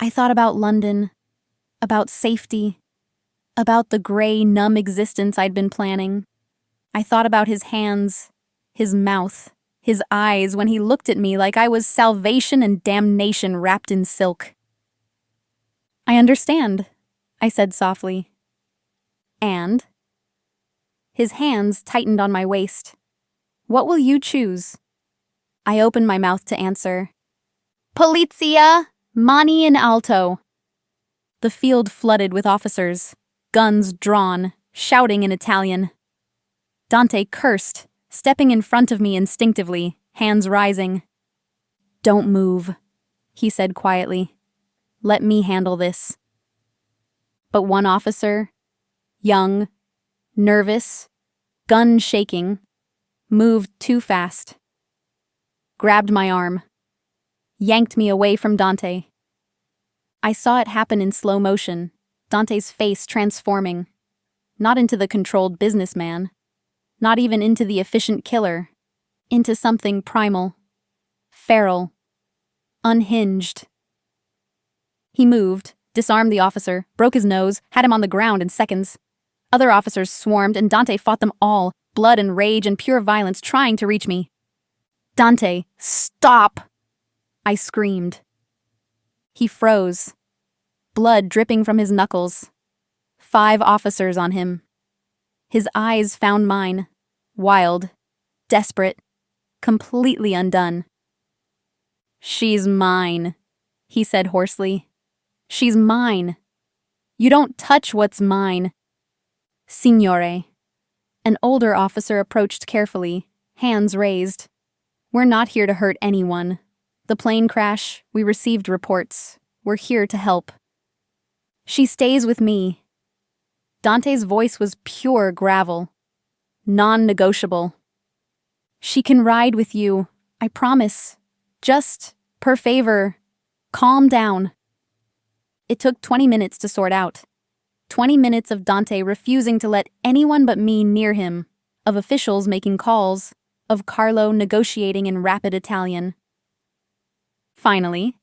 I thought about London, about safety, about the gray, numb existence I'd been planning. I thought about his hands, his mouth, his eyes when he looked at me like I was salvation and damnation wrapped in silk. I understand, I said softly. And? His hands tightened on my waist. What will you choose? I opened my mouth to answer. Polizia, mani in alto. The field flooded with officers, guns drawn, shouting in Italian. Dante cursed, stepping in front of me instinctively, hands rising. Don't move, he said quietly. Let me handle this. But one officer, young, nervous, gun shaking, moved too fast. Grabbed my arm. Yanked me away from Dante. I saw it happen in slow motion, Dante's face transforming. Not into the controlled businessman. Not even into the efficient killer. Into something primal. Feral. Unhinged. He moved, disarmed the officer, broke his nose, had him on the ground in seconds. Other officers swarmed, and Dante fought them all, blood and rage and pure violence trying to reach me. Dante, stop! I screamed. He froze. Blood dripping from his knuckles. 5 officers on him. His eyes found mine, wild, desperate, completely undone. She's mine, he said hoarsely. She's mine. You don't touch what's mine. Signore. An older officer approached carefully, hands raised. We're not here to hurt anyone. The plane crash, we received reports. We're here to help. She stays with me. Dante's voice was pure gravel. Non-negotiable. She can ride with you, I promise. Just, per favor, calm down. It took 20 minutes to sort out. 20 minutes of Dante refusing to let anyone but me near him, of officials making calls, of Carlo negotiating in rapid Italian. Finally,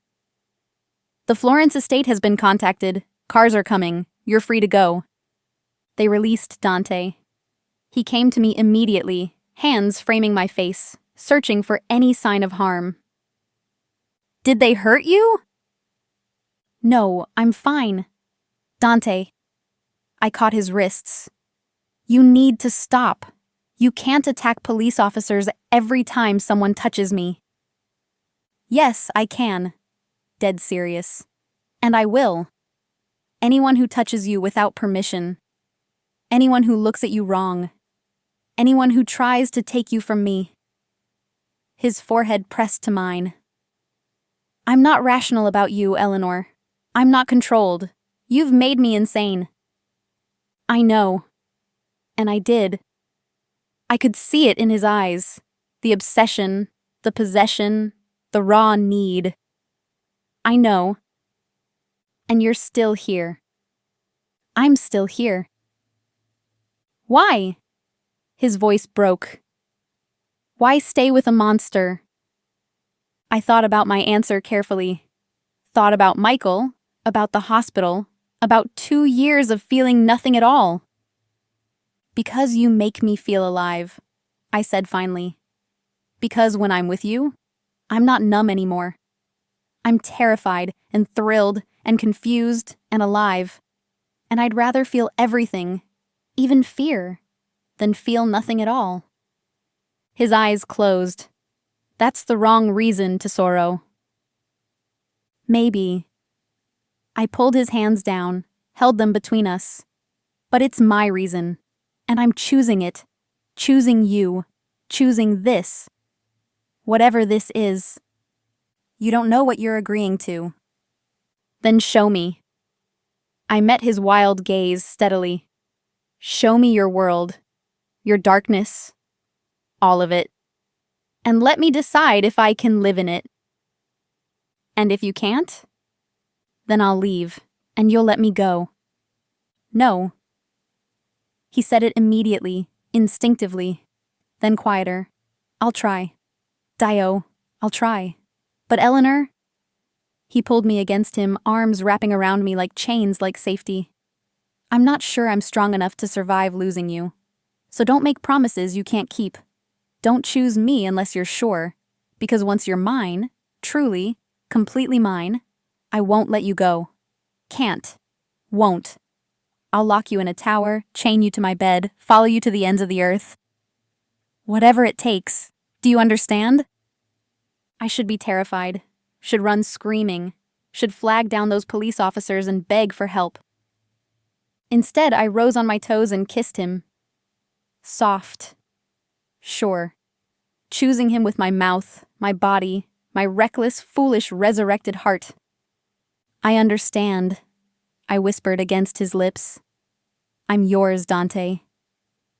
the Florence estate has been contacted. Cars are coming. You're free to go. They released Dante. He came to me immediately, hands framing my face, searching for any sign of harm. Did they hurt you? No, I'm fine. Dante. I caught his wrists. You need to stop. You can't attack police officers every time someone touches me. Yes, I can. Dead serious. And I will. Anyone who touches you without permission. Anyone who looks at you wrong. Anyone who tries to take you from me. His forehead pressed to mine. I'm not rational about you, Eleanor. I'm not controlled. You've made me insane. I know. And I did. I could see it in his eyes. The obsession, the possession, the raw need. I know. And you're still here. I'm still here. Why? His voice broke. Why stay with a monster? I thought about my answer carefully. Thought about Michael, about the hospital, about 2 years of feeling nothing at all. Because you make me feel alive, I said finally. Because when I'm with you, I'm not numb anymore. I'm terrified and thrilled and confused and alive. And I'd rather feel everything, even fear, than feel nothing at all. His eyes closed. That's the wrong reason to sorrow. Maybe. I pulled his hands down, held them between us. But it's my reason, and I'm choosing it. Choosing you. Choosing this. Whatever this is. You don't know what you're agreeing to. Then show me. I met his wild gaze steadily. Show me your world. Your darkness. All of it. And let me decide if I can live in it. And if you can't, then I'll leave, and you'll let me go. No. He said it immediately, instinctively, then quieter. I'll try. Dio, I'll try. But Eleanor? He pulled me against him, arms wrapping around me like chains like safety. I'm not sure I'm strong enough to survive losing you. So don't make promises you can't keep. Don't choose me unless you're sure. Because once you're mine, truly, completely mine, I won't let you go. Can't. Won't. I'll lock you in a tower, chain you to my bed, follow you to the ends of the earth. Whatever it takes. Do you understand? I should be terrified, should run screaming, should flag down those police officers and beg for help. Instead, I rose on my toes and kissed him. Soft. Sure. Choosing him with my mouth, my body, my reckless, foolish, resurrected heart. I understand, I whispered against his lips. I'm yours, Dante.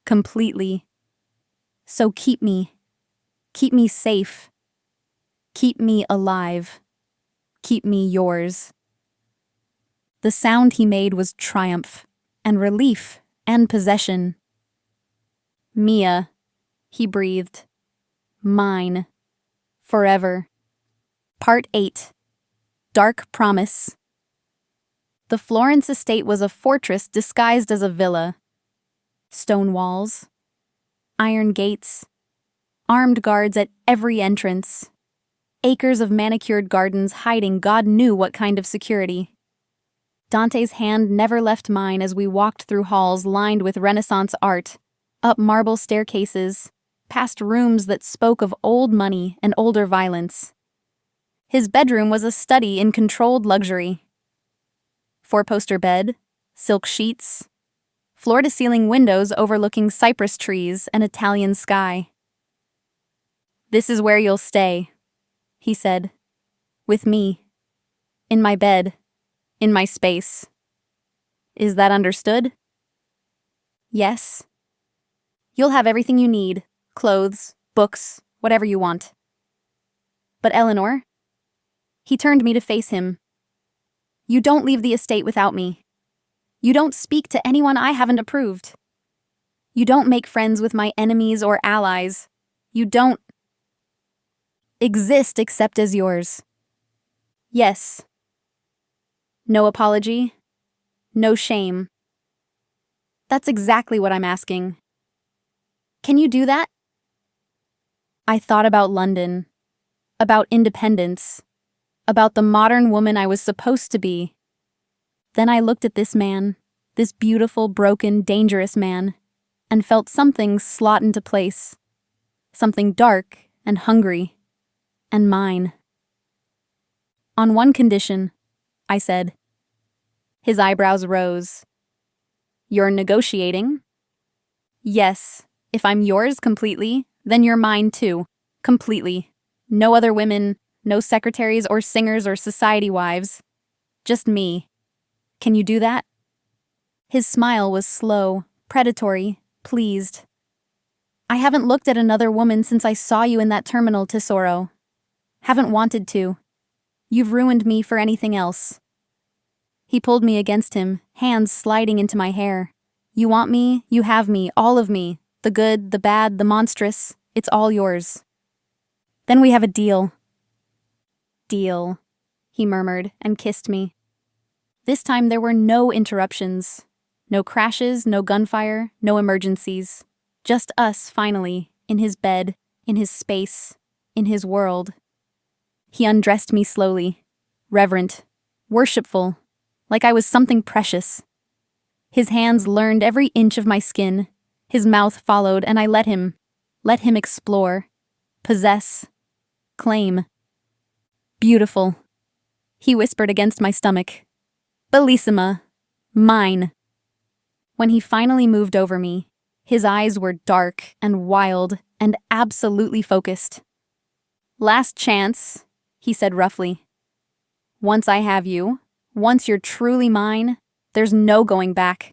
Completely. So keep me. Keep me safe. Keep me alive. Keep me yours. The sound he made was triumph, and relief, and possession. Mia, he breathed. Mine. Forever. Part 8. Dark Promise. The Florence estate was a fortress disguised as a villa. Stone walls. Iron gates. Armed guards at every entrance. Acres of manicured gardens hiding God knew what kind of security. Dante's hand never left mine as we walked through halls lined with Renaissance art, up marble staircases, past rooms that spoke of old money and older violence. His bedroom was a study in controlled luxury. Four-poster bed, silk sheets, floor-to-ceiling windows overlooking cypress trees and Italian sky. This is where you'll stay, he said. With me. In my bed. In my space. Is that understood? Yes. You'll have everything you need. Clothes, books, whatever you want. But Eleanor? He turned me to face him. You don't leave the estate without me. You don't speak to anyone I haven't approved. You don't make friends with my enemies or allies. You don't exist except as yours. Yes. No apology. No shame. That's exactly what I'm asking. Can you do that? I thought about London, about independence, about the modern woman I was supposed to be. Then I looked at this man, this beautiful, broken, dangerous man, and felt something slot into place. Something dark and hungry, and mine. On one condition, I said. His eyebrows rose. You're negotiating? Yes. If I'm yours completely, then you're mine too. Completely. No other women, no secretaries or singers or society wives. Just me. Can you do that? His smile was slow, predatory, pleased. I haven't looked at another woman since I saw you in that terminal, Tesoro. Haven't wanted to. You've ruined me for anything else. He pulled me against him, hands sliding into my hair. You want me, you have me, all of me. The good, the bad, the monstrous. It's all yours. Then we have a deal. Deal, he murmured and kissed me. This time there were no interruptions. No crashes, no gunfire, no emergencies. Just us, finally, in his bed, in his space, in his world. He undressed me slowly, reverent, worshipful, like I was something precious. His hands learned every inch of my skin. His mouth followed, and I let him explore, possess, claim. Beautiful, he whispered against my stomach. Bellissima, mine. When he finally moved over me, his eyes were dark and wild and absolutely focused. Last chance, he said roughly. Once I have you, once you're truly mine, there's no going back.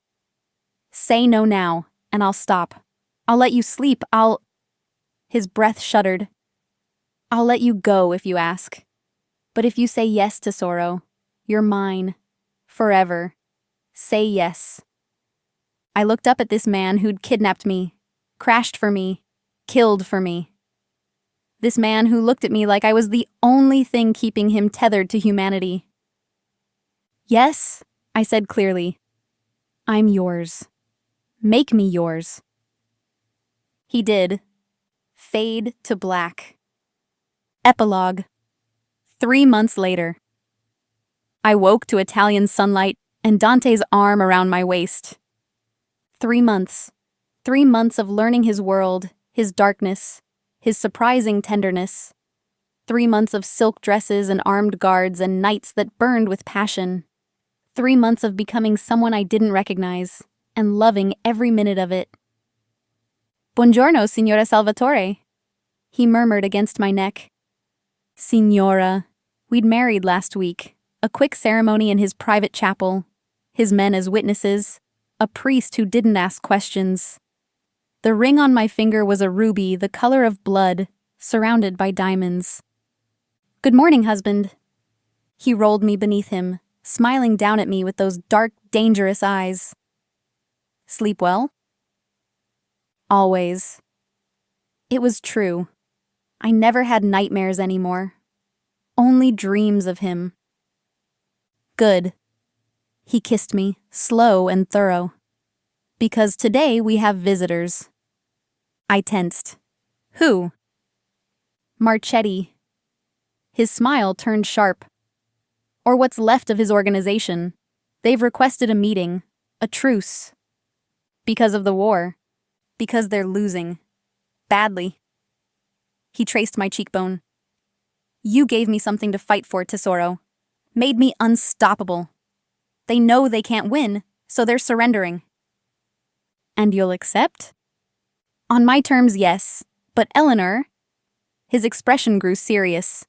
Say no now, and I'll stop. I'll let you sleep, His breath shuddered. I'll let you go if you ask. But if you say yes to Tesoro, you're mine. Forever. Say yes. I looked up at this man who'd kidnapped me, crashed for me, killed for me. This man who looked at me like I was the only thing keeping him tethered to humanity. Yes, I said clearly. I'm yours. Make me yours. He did. Fade to black. Epilogue. 3 months later. I woke to Italian sunlight and Dante's arm around my waist. 3 months. 3 months of learning his world, his darkness, his surprising tenderness. 3 months of silk dresses and armed guards and nights that burned with passion. 3 months of becoming someone I didn't recognize and loving every minute of it. Buongiorno, Signora Salvatore, he murmured against my neck. Signora, we'd married last week, a quick ceremony in his private chapel, his men as witnesses, a priest who didn't ask questions. The ring on my finger was a ruby the color of blood, surrounded by diamonds. Good morning, husband. He rolled me beneath him, smiling down at me with those dark, dangerous eyes. Sleep well? Always. It was true. I never had nightmares anymore. Only dreams of him. Good. He kissed me, slow and thorough. Because today we have visitors. I tensed. Who? Marchetti. His smile turned sharp. Or what's left of his organization. They've requested a meeting, a truce. Because of the war. Because they're losing. Badly. He traced my cheekbone. You gave me something to fight for, Tesoro. Made me unstoppable. They know they can't win, so they're surrendering. And you'll accept? On my terms, yes. But Eleanor... His expression grew serious.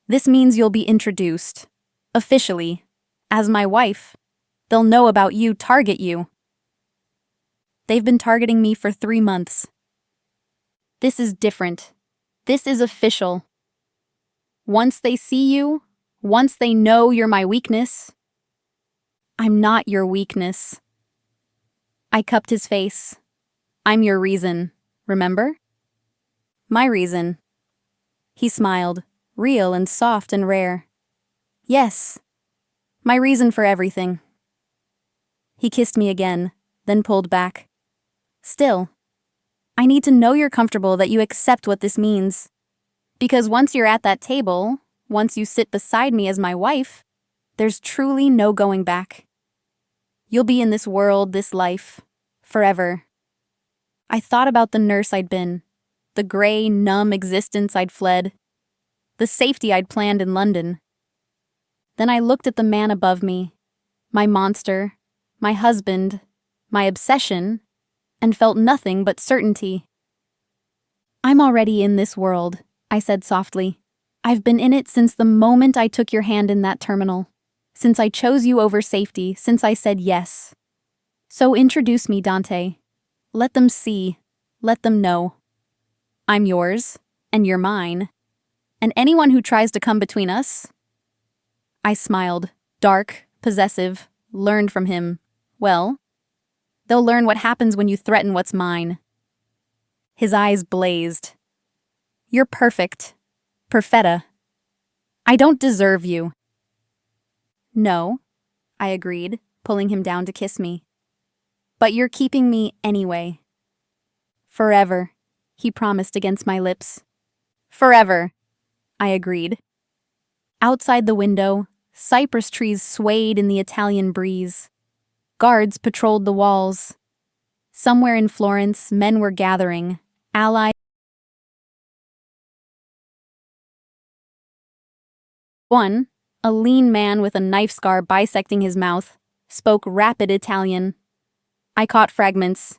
This means you'll be introduced. Officially. As my wife. They'll know about you, target you. They've been targeting me for 3 months. This is different. This is official. Once they see you, once they know you're my weakness, I'm not your weakness. I cupped his face. I'm your reason, remember? My reason. He smiled, real and soft and rare. Yes, my reason for everything. He kissed me again, then pulled back. Still, I need to know you're comfortable that you accept what this means. Because once you're at that table, once you sit beside me as my wife, there's truly no going back. You'll be in this world, this life, forever. I thought about the nurse I'd been, the gray, numb existence I'd fled, the safety I'd planned in London. Then I looked at the man above me, my monster, my husband, my obsession, and felt nothing but certainty. I'm already in this world, I said softly. I've been in it since the moment I took your hand in that terminal, since I chose you over safety, since I said yes. So introduce me, Dante. Let them see, let them know. I'm yours, and you're mine. And anyone who tries to come between us... I smiled, dark, possessive, learned from him. Well, they'll learn what happens when you threaten what's mine. His eyes blazed. You're perfect. Perfetta. I don't deserve you. No, I agreed, pulling him down to kiss me. But you're keeping me anyway. Forever, he promised against my lips. Forever, I agreed. Outside the window, cypress trees swayed in the Italian breeze. Guards patrolled the walls. Somewhere in Florence, men were gathering, allies. One, a lean man with a knife scar bisecting his mouth, spoke rapid Italian. I caught fragments.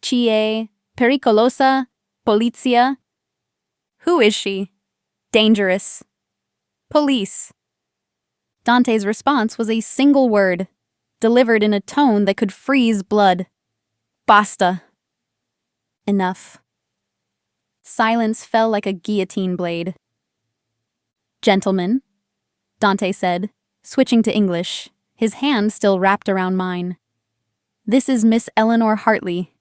Chi è pericolosa, polizia. Who is she? Dangerous. Police. Dante's response was a single word, delivered in a tone that could freeze blood. Basta. Enough. Silence fell like a guillotine blade. Gentlemen, Dante said, switching to English, his hand still wrapped around mine. This is Miss Eleanor Hartley.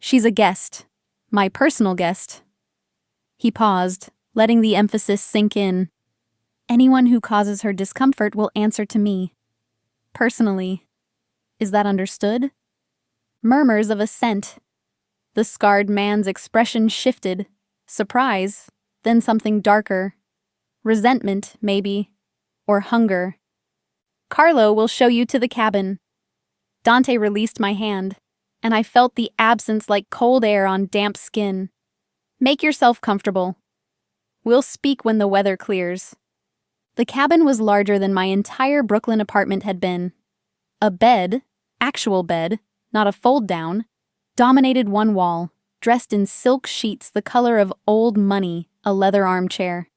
She's a guest. My personal guest. He paused, letting the emphasis sink in. Anyone who causes her discomfort will answer to me. Personally. Is that understood? Murmurs of assent. The scarred man's expression shifted. Surprise, then something darker. Resentment, maybe. Or hunger. Carlo will show you to the cabin. Dante released my hand, and I felt the absence like cold air on damp skin. Make yourself comfortable. We'll speak when the weather clears. The cabin was larger than my entire Brooklyn apartment had been. A bed, actual bed, not a fold-down, dominated one wall, dressed in silk sheets the color of old money, a leather armchair.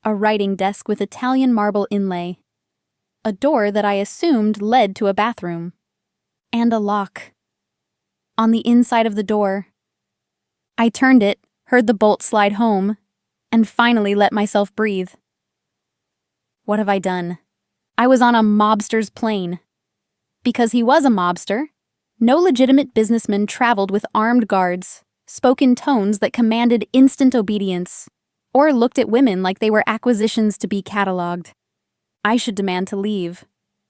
A writing desk with Italian marble inlay. A door that I assumed led to a bathroom. And a lock. On the inside of the door. I turned it, heard the bolt slide home, and finally let myself breathe. What have I done? I was on a mobster's plane. Because he was a mobster, no legitimate businessman traveled with armed guards, spoke in tones that commanded instant obedience, or looked at women like they were acquisitions to be cataloged. I should demand to leave,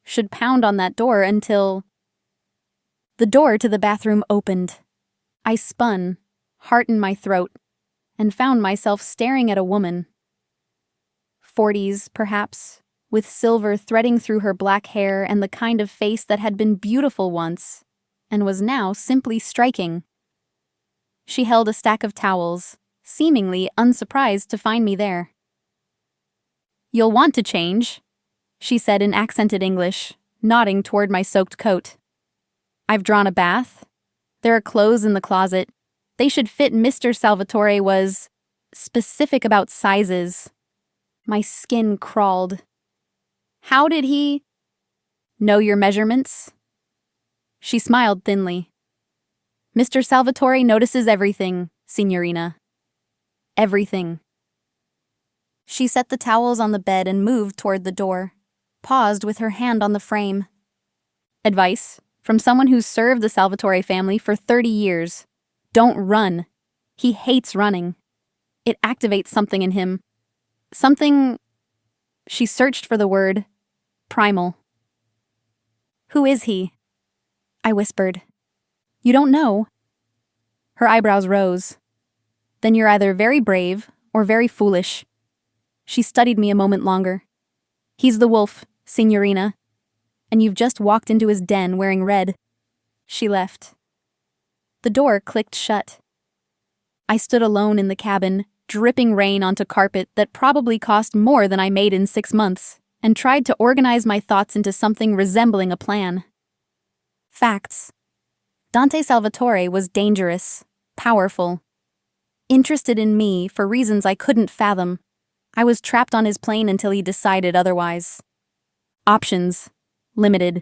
should pound on that door until... The door to the bathroom opened. I spun, heart in my throat, and found myself staring at a woman. 40s, perhaps, with silver threading through her black hair and the kind of face that had been beautiful once, and was now simply striking. She held a stack of towels, seemingly unsurprised to find me there. "You'll want to change," she said in accented English, nodding toward my soaked coat. "I've drawn a bath. There are clothes in the closet. They should fit. Mr. Salvatore was specific about sizes." My skin crawled. "How did he know your measurements?" She smiled thinly. "Mr. Salvatore notices everything, signorina. Everything." She set the towels on the bed and moved toward the door, paused with her hand on the frame. "Advice from someone who's served the Salvatore family for 30 years. Don't run. He hates running. It activates something in him. Something..." She searched for the word. Primal. "Who is he?" I whispered. "You don't know?" Her eyebrows rose. "Then you're either very brave or very foolish." She studied me a moment longer. "He's the wolf, signorina. And you've just walked into his den wearing red." She left. The door clicked shut. I stood alone in the cabin, dripping rain onto carpet that probably cost more than I made in 6 months, and tried to organize my thoughts into something resembling a plan. Facts. Dante Salvatore was dangerous, powerful, interested in me for reasons I couldn't fathom. I was trapped on his plane until he decided otherwise. Options. Limited.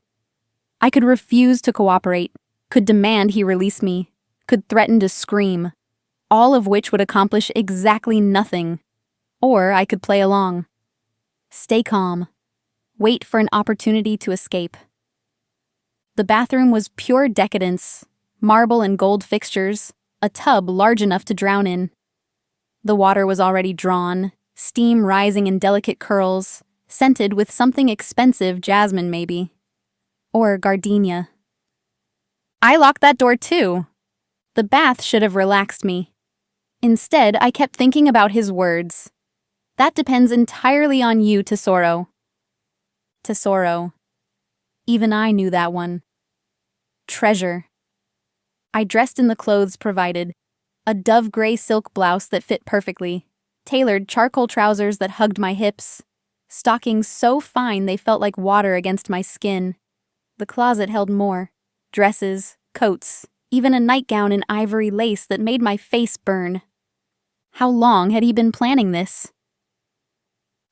I could refuse to cooperate, could demand he release me, could threaten to scream, all of which would accomplish exactly nothing. Or I could play along. Stay calm. Wait for an opportunity to escape. The bathroom was pure decadence, marble and gold fixtures, a tub large enough to drown in. The water was already drawn, steam rising in delicate curls, scented with something expensive, jasmine maybe. Or gardenia. I locked that door too. The bath should have relaxed me. Instead, I kept thinking about his words. "That depends entirely on you, Tesoro." Tesoro. Even I knew that one. Treasure. I dressed in the clothes provided. A dove gray silk blouse that fit perfectly, tailored charcoal trousers that hugged my hips, stockings so fine they felt like water against my skin. The closet held more. Dresses, coats, even a nightgown in ivory lace that made my face burn. How long had he been planning this?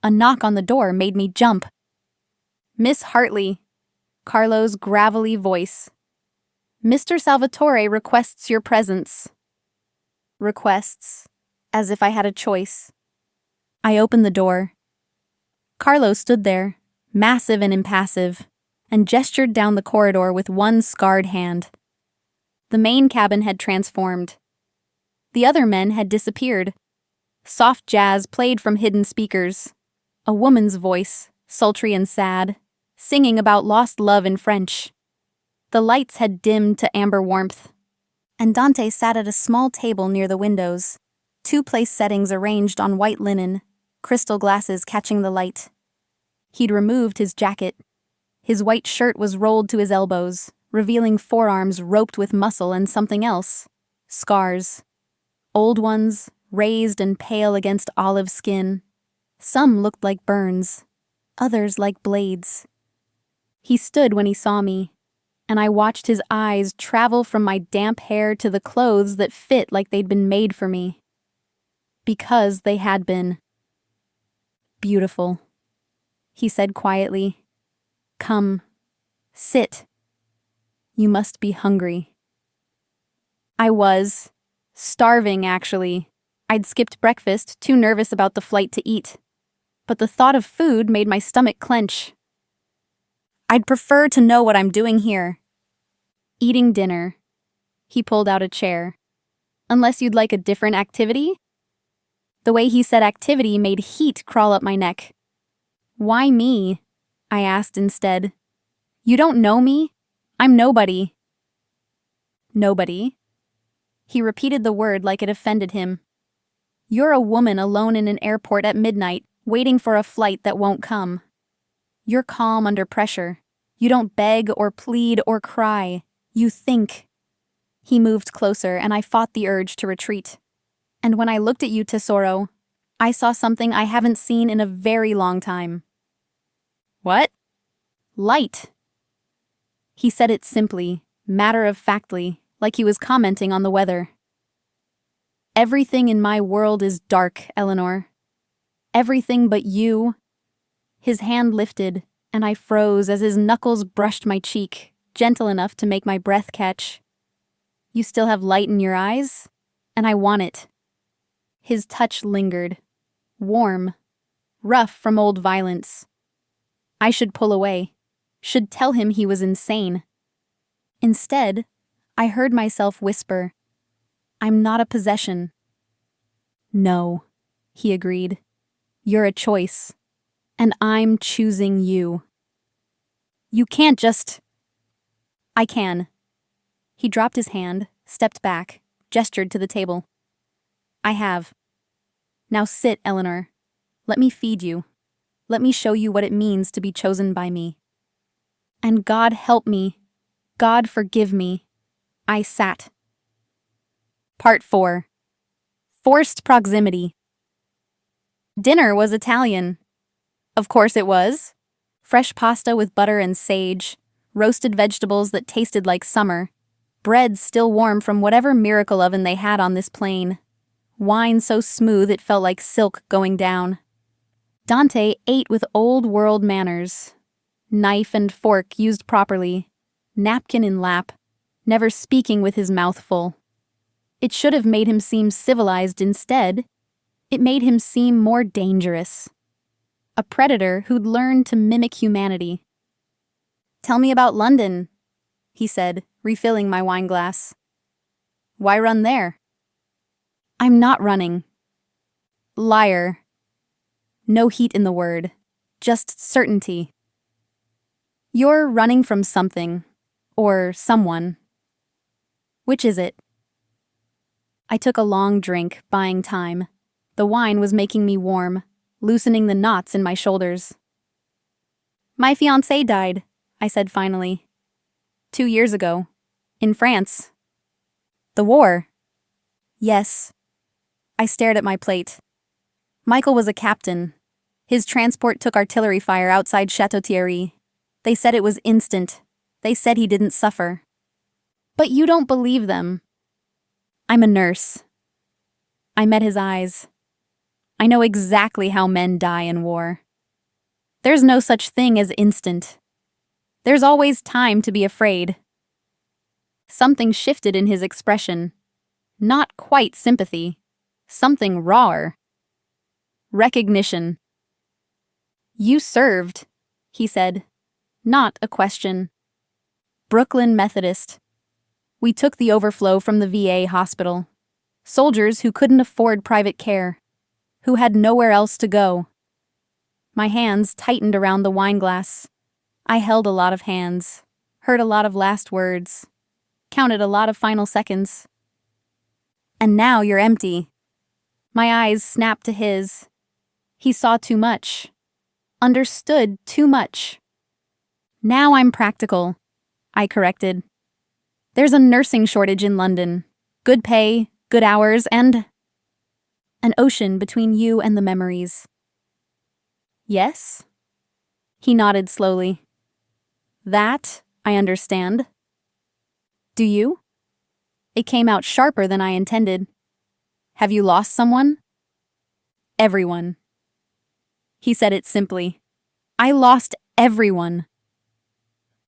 A knock on the door made me jump. "Miss Hartley," Carlo's gravelly voice. "Mr. Salvatore requests your presence." Requests, as if I had a choice. I opened the door. Carlo stood there, massive and impassive, and gestured down the corridor with one scarred hand. The main cabin had transformed. The other men had disappeared. Soft jazz played from hidden speakers. A woman's voice, sultry and sad, singing about lost love in French. The lights had dimmed to amber warmth, and Dante sat at a small table near the windows, two place settings arranged on white linen, crystal glasses catching the light. He'd removed his jacket. His white shirt was rolled to his elbows, revealing forearms roped with muscle and something else. Scars. Old ones, raised and pale against olive skin. Some looked like burns, others like blades. He stood when he saw me, and I watched his eyes travel from my damp hair to the clothes that fit like they'd been made for me. Because they had been. Beautiful. He said quietly, "Come, sit. You must be hungry." I was. Starving, actually. I'd skipped breakfast, too nervous about the flight to eat. But the thought of food made my stomach clench. "I'd prefer to know what I'm doing here." "Eating dinner." He pulled out a chair. "Unless you'd like a different activity?" The way he said activity made heat crawl up my neck. "Why me?" I asked instead. "You don't know me? I'm nobody." "Nobody?" He repeated the word like it offended him. "You're a woman alone in an airport at midnight, waiting for a flight that won't come. You're calm under pressure. You don't beg or plead or cry. You think." He moved closer, and I fought the urge to retreat. "And when I looked at you, Tesoro, I saw something I haven't seen in a very long time." "What?" "Light." He said it simply, matter-of-factly, like he was commenting on the weather. "Everything in my world is dark, Eleanor. Everything but you." His hand lifted, and I froze as his knuckles brushed my cheek, gentle enough to make my breath catch. "You still have light in your eyes? And I want it." His touch lingered. Warm. Rough from old violence. I should pull away. Should tell him he was insane. Instead, I heard myself whisper, "I'm not a possession." "No," he agreed. "You're a choice. And I'm choosing you." "You can't just—" "I can." He dropped his hand, stepped back, gestured to the table. "I have. Now sit, Eleanor. Let me feed you. Let me show you what it means to be chosen by me." And God help me. God forgive me. I sat. Part 4. Forced proximity. Dinner was Italian. Of course it was. Fresh pasta with butter and sage, roasted vegetables that tasted like summer, bread still warm from whatever miracle oven they had on this plane, wine so smooth it felt like silk going down. Dante ate with old-world manners. Knife and fork used properly, napkin in lap, never speaking with his mouth full. It should have made him seem civilized instead. It made him seem more dangerous. A predator who'd learned to mimic humanity. "Tell me about London," he said, refilling my wine glass. "Why run there?" "I'm not running." Liar. No heat in the word, just certainty. "You're running from something, or someone. Which is it?" I took a long drink, buying time. The wine was making me warm, loosening the knots in my shoulders. "My fiancé died," I said finally. 2 years ago. In France." "The war?" "Yes." I stared at my plate. "Michael was a captain. His transport took artillery fire outside Chateau Thierry. They said it was instant. They said he didn't suffer." "But you don't believe them." "I'm a nurse." I met his eyes. "I know exactly how men die in war. There's no such thing as instant. There's always time to be afraid." Something shifted in his expression. Not quite sympathy. Something rawer. Recognition. "You served," he said. Not a question. "Brooklyn Methodist. We took the overflow from the VA hospital. Soldiers who couldn't afford private care. who had nowhere else to go. My hands tightened around the wine glass. I held a lot of hands, heard a lot of last words, counted a lot of final seconds. And now you're empty. My eyes snapped to his. He saw too much. Understood too much. Now I'm practical, I corrected. There's a nursing shortage in London. Good pay, good hours, and an ocean between you and the memories. Yes? He nodded slowly. That, I understand. Do you? It came out sharper than I intended. Have you lost someone? Everyone. He said it simply. I lost everyone.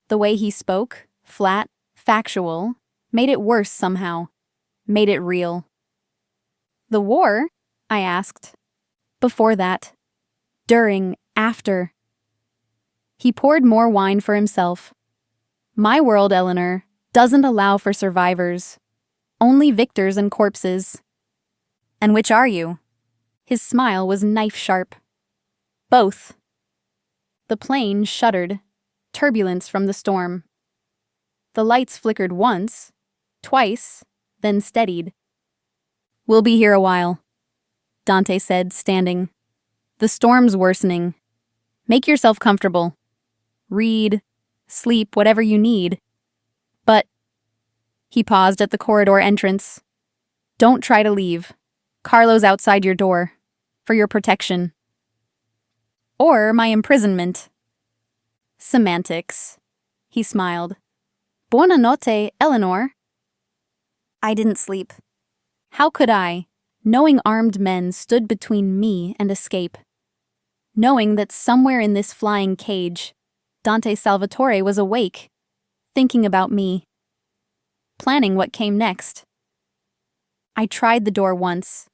The way he spoke, flat, factual, made it worse somehow, made it real. The war? I asked. Before that. During, after. He poured more wine for himself. My world, Eleanor, doesn't allow for survivors. Only victors and corpses. And which are you? His smile was knife-sharp. Both. The plane shuddered, turbulence from the storm. The lights flickered once, twice, then steadied. We'll be here a while, Dante said, standing. The storm's worsening. Make yourself comfortable. Read, sleep, whatever you need. But, he paused at the corridor entrance. Don't try to leave. Carlo's outside your door. For your protection. Or my imprisonment. Semantics. He smiled. Buonanotte, Eleanor. I didn't sleep. How could I, knowing armed men stood between me and escape? Knowing that somewhere in this flying cage, Dante Salvatore was awake, thinking about me, planning what came next. I tried the door once,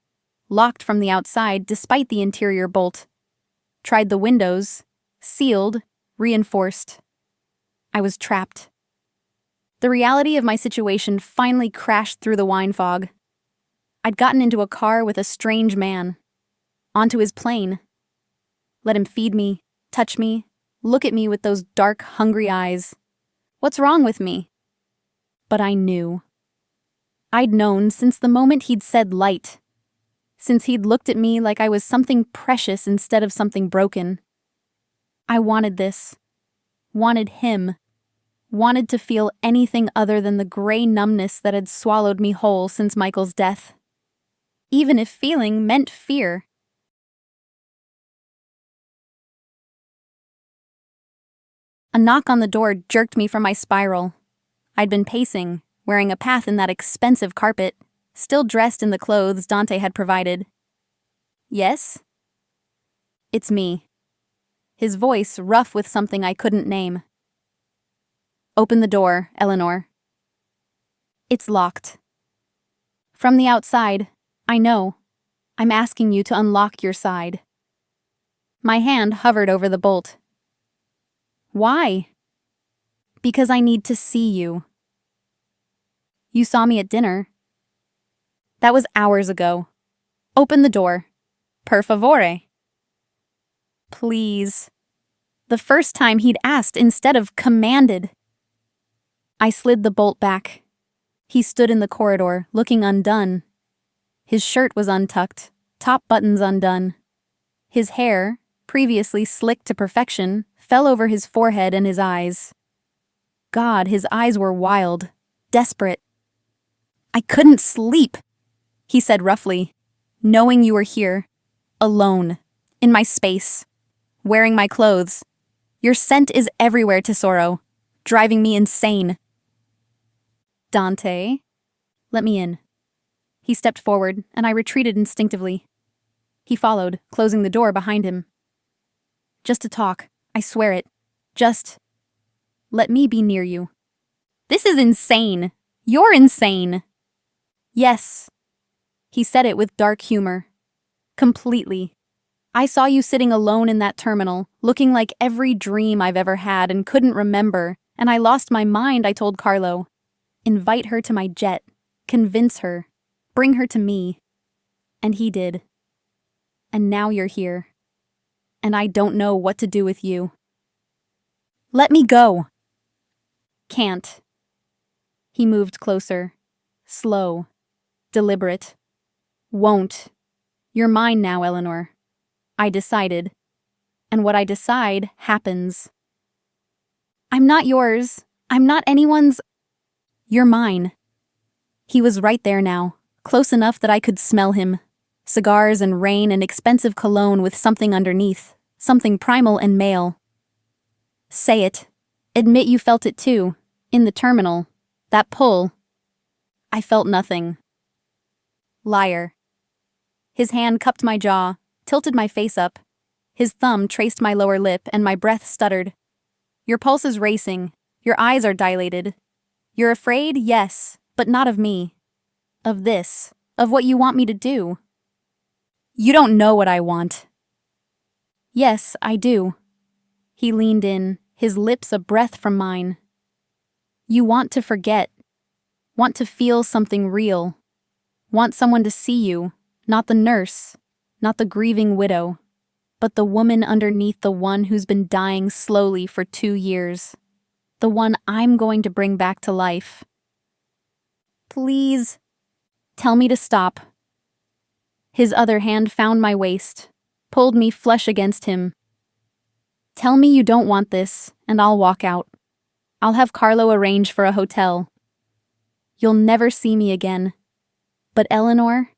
locked from the outside despite the interior bolt. Tried the windows, sealed, reinforced. I was trapped. The reality of my situation finally crashed through the wine fog. I'd gotten into a car with a strange man. Onto his plane. Let him feed me, touch me, look at me with those dark, hungry eyes. What's wrong with me? But I knew. I'd known since the moment he'd said light. Since he'd looked at me like I was something precious instead of something broken. I wanted this. Wanted him. Wanted to feel anything other than the gray numbness that had swallowed me whole since Michael's death. Even if feeling meant fear. A knock on the door jerked me from my spiral. I'd been pacing, wearing a path in that expensive carpet, still dressed in the clothes Dante had provided. Yes? It's me. His voice rough with something I couldn't name. Open the door, Eleanor. It's locked. From the outside, I know. I'm asking you to unlock your side. My hand hovered over the bolt. Why? Because I need to see you. You saw me at dinner. That was hours ago. Open the door. Per favore. Please. The first time he'd asked instead of commanded. I slid the bolt back. He stood in the corridor, looking undone. His shirt was untucked, top buttons undone. His hair, previously slicked to perfection, fell over his forehead and his eyes. God, his eyes were wild, desperate. I couldn't sleep, he said roughly, knowing you were here, alone, in my space, wearing my clothes. Your scent is everywhere, Tesoro, driving me insane. Dante, let me in. He stepped forward, and I retreated instinctively. He followed, closing the door behind him. Just to talk, I swear it. Just let me be near you. This is insane. You're insane. Yes. He said it with dark humor. Completely. I saw you sitting alone in that terminal, looking like every dream I've ever had and couldn't remember, and I lost my mind, I told Carlo. Invite her to my jet. Convince her. Bring her to me. And he did. And now you're here. And I don't know what to do with you. Let me go. Can't. He moved closer. Slow. Deliberate. Won't. You're mine now, Eleanor. I decided. And what I decide happens. I'm not yours. I'm not anyone's. You're mine. He was right there now, close enough that I could smell him. Cigars and rain and expensive cologne with something underneath, something primal and male. Say it. Admit you felt it too, in the terminal. That pull. I felt nothing. Liar. His hand cupped my jaw, tilted my face up. His thumb traced my lower lip and my breath stuttered. Your pulse is racing. Your eyes are dilated. You're afraid, yes, but not of me. Of this. Of what you want me to do. You don't know what I want. Yes, I do. He leaned in, his lips a breath from mine. You want to forget. Want to feel something real. Want someone to see you, not the nurse, not the grieving widow, but the woman underneath the one who's been dying slowly for 2 years. The one I'm going to bring back to life. Please, tell me to stop. His other hand found my waist, pulled me flush against him. Tell me you don't want this, and I'll walk out. I'll have Carlo arrange for a hotel. You'll never see me again. But Eleanor?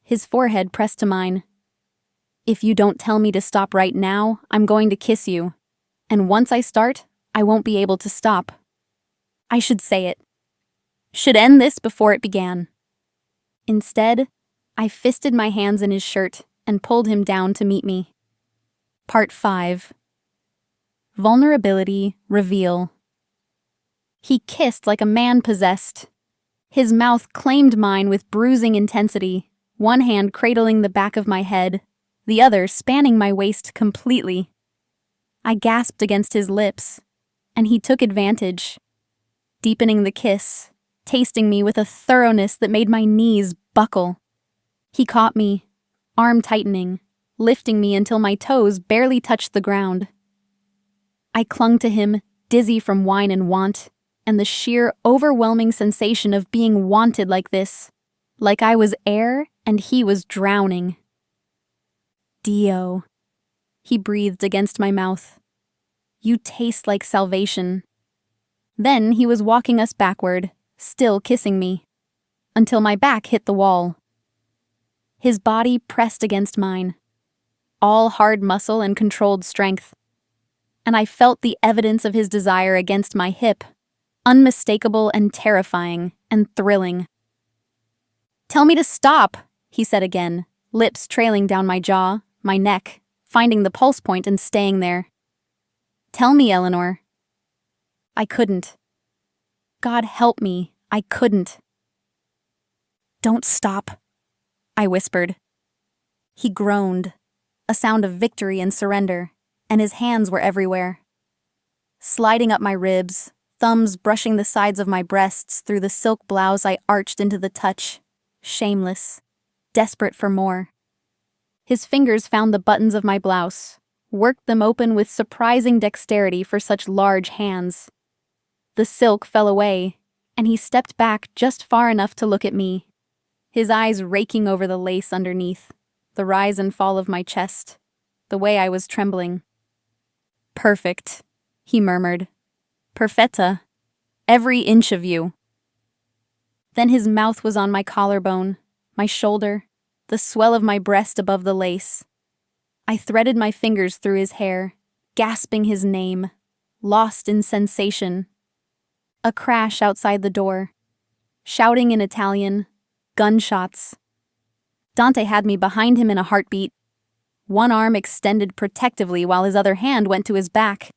His forehead pressed to mine. If you don't tell me to stop right now, I'm going to kiss you. And once I start, I won't be able to stop. I should say it. Should end this before it began. Instead, I fisted my hands in his shirt and pulled him down to meet me. Part 5. Vulnerability Reveal. He kissed like a man possessed. His mouth claimed mine with bruising intensity, one hand cradling the back of my head, the other spanning my waist completely. I gasped against his lips, and he took advantage, deepening the kiss, tasting me with a thoroughness that made my knees buckle. He caught me, arm tightening, lifting me until my toes barely touched the ground. I clung to him, dizzy from wine and want, and the sheer, overwhelming sensation of being wanted like this, like I was air and he was drowning. Dio, he breathed against my mouth. You taste like salvation. Then he was walking us backward, still kissing me, until my back hit the wall. His body pressed against mine, all hard muscle and controlled strength, and I felt the evidence of his desire against my hip, unmistakable and terrifying and thrilling. Tell me to stop, he said again, lips trailing down my jaw, my neck, finding the pulse point and staying there. Tell me, Eleanor. I couldn't. God help me, I couldn't. Don't stop, I whispered. He groaned, a sound of victory and surrender, and his hands were everywhere. Sliding up my ribs, thumbs brushing the sides of my breasts through the silk blouse I arched into the touch, shameless, desperate for more. His fingers found the buttons of my blouse, worked them open with surprising dexterity for such large hands. The silk fell away, and he stepped back just far enough to look at me, his eyes raking over the lace underneath, the rise and fall of my chest, the way I was trembling. Perfect, he murmured. Perfetta. Every inch of you. Then his mouth was on my collarbone, my shoulder, the swell of my breast above the lace. I threaded my fingers through his hair, gasping his name, lost in sensation. A crash outside the door. Shouting in Italian. Gunshots. Dante had me behind him in a heartbeat. One arm extended protectively while his other hand went to his back,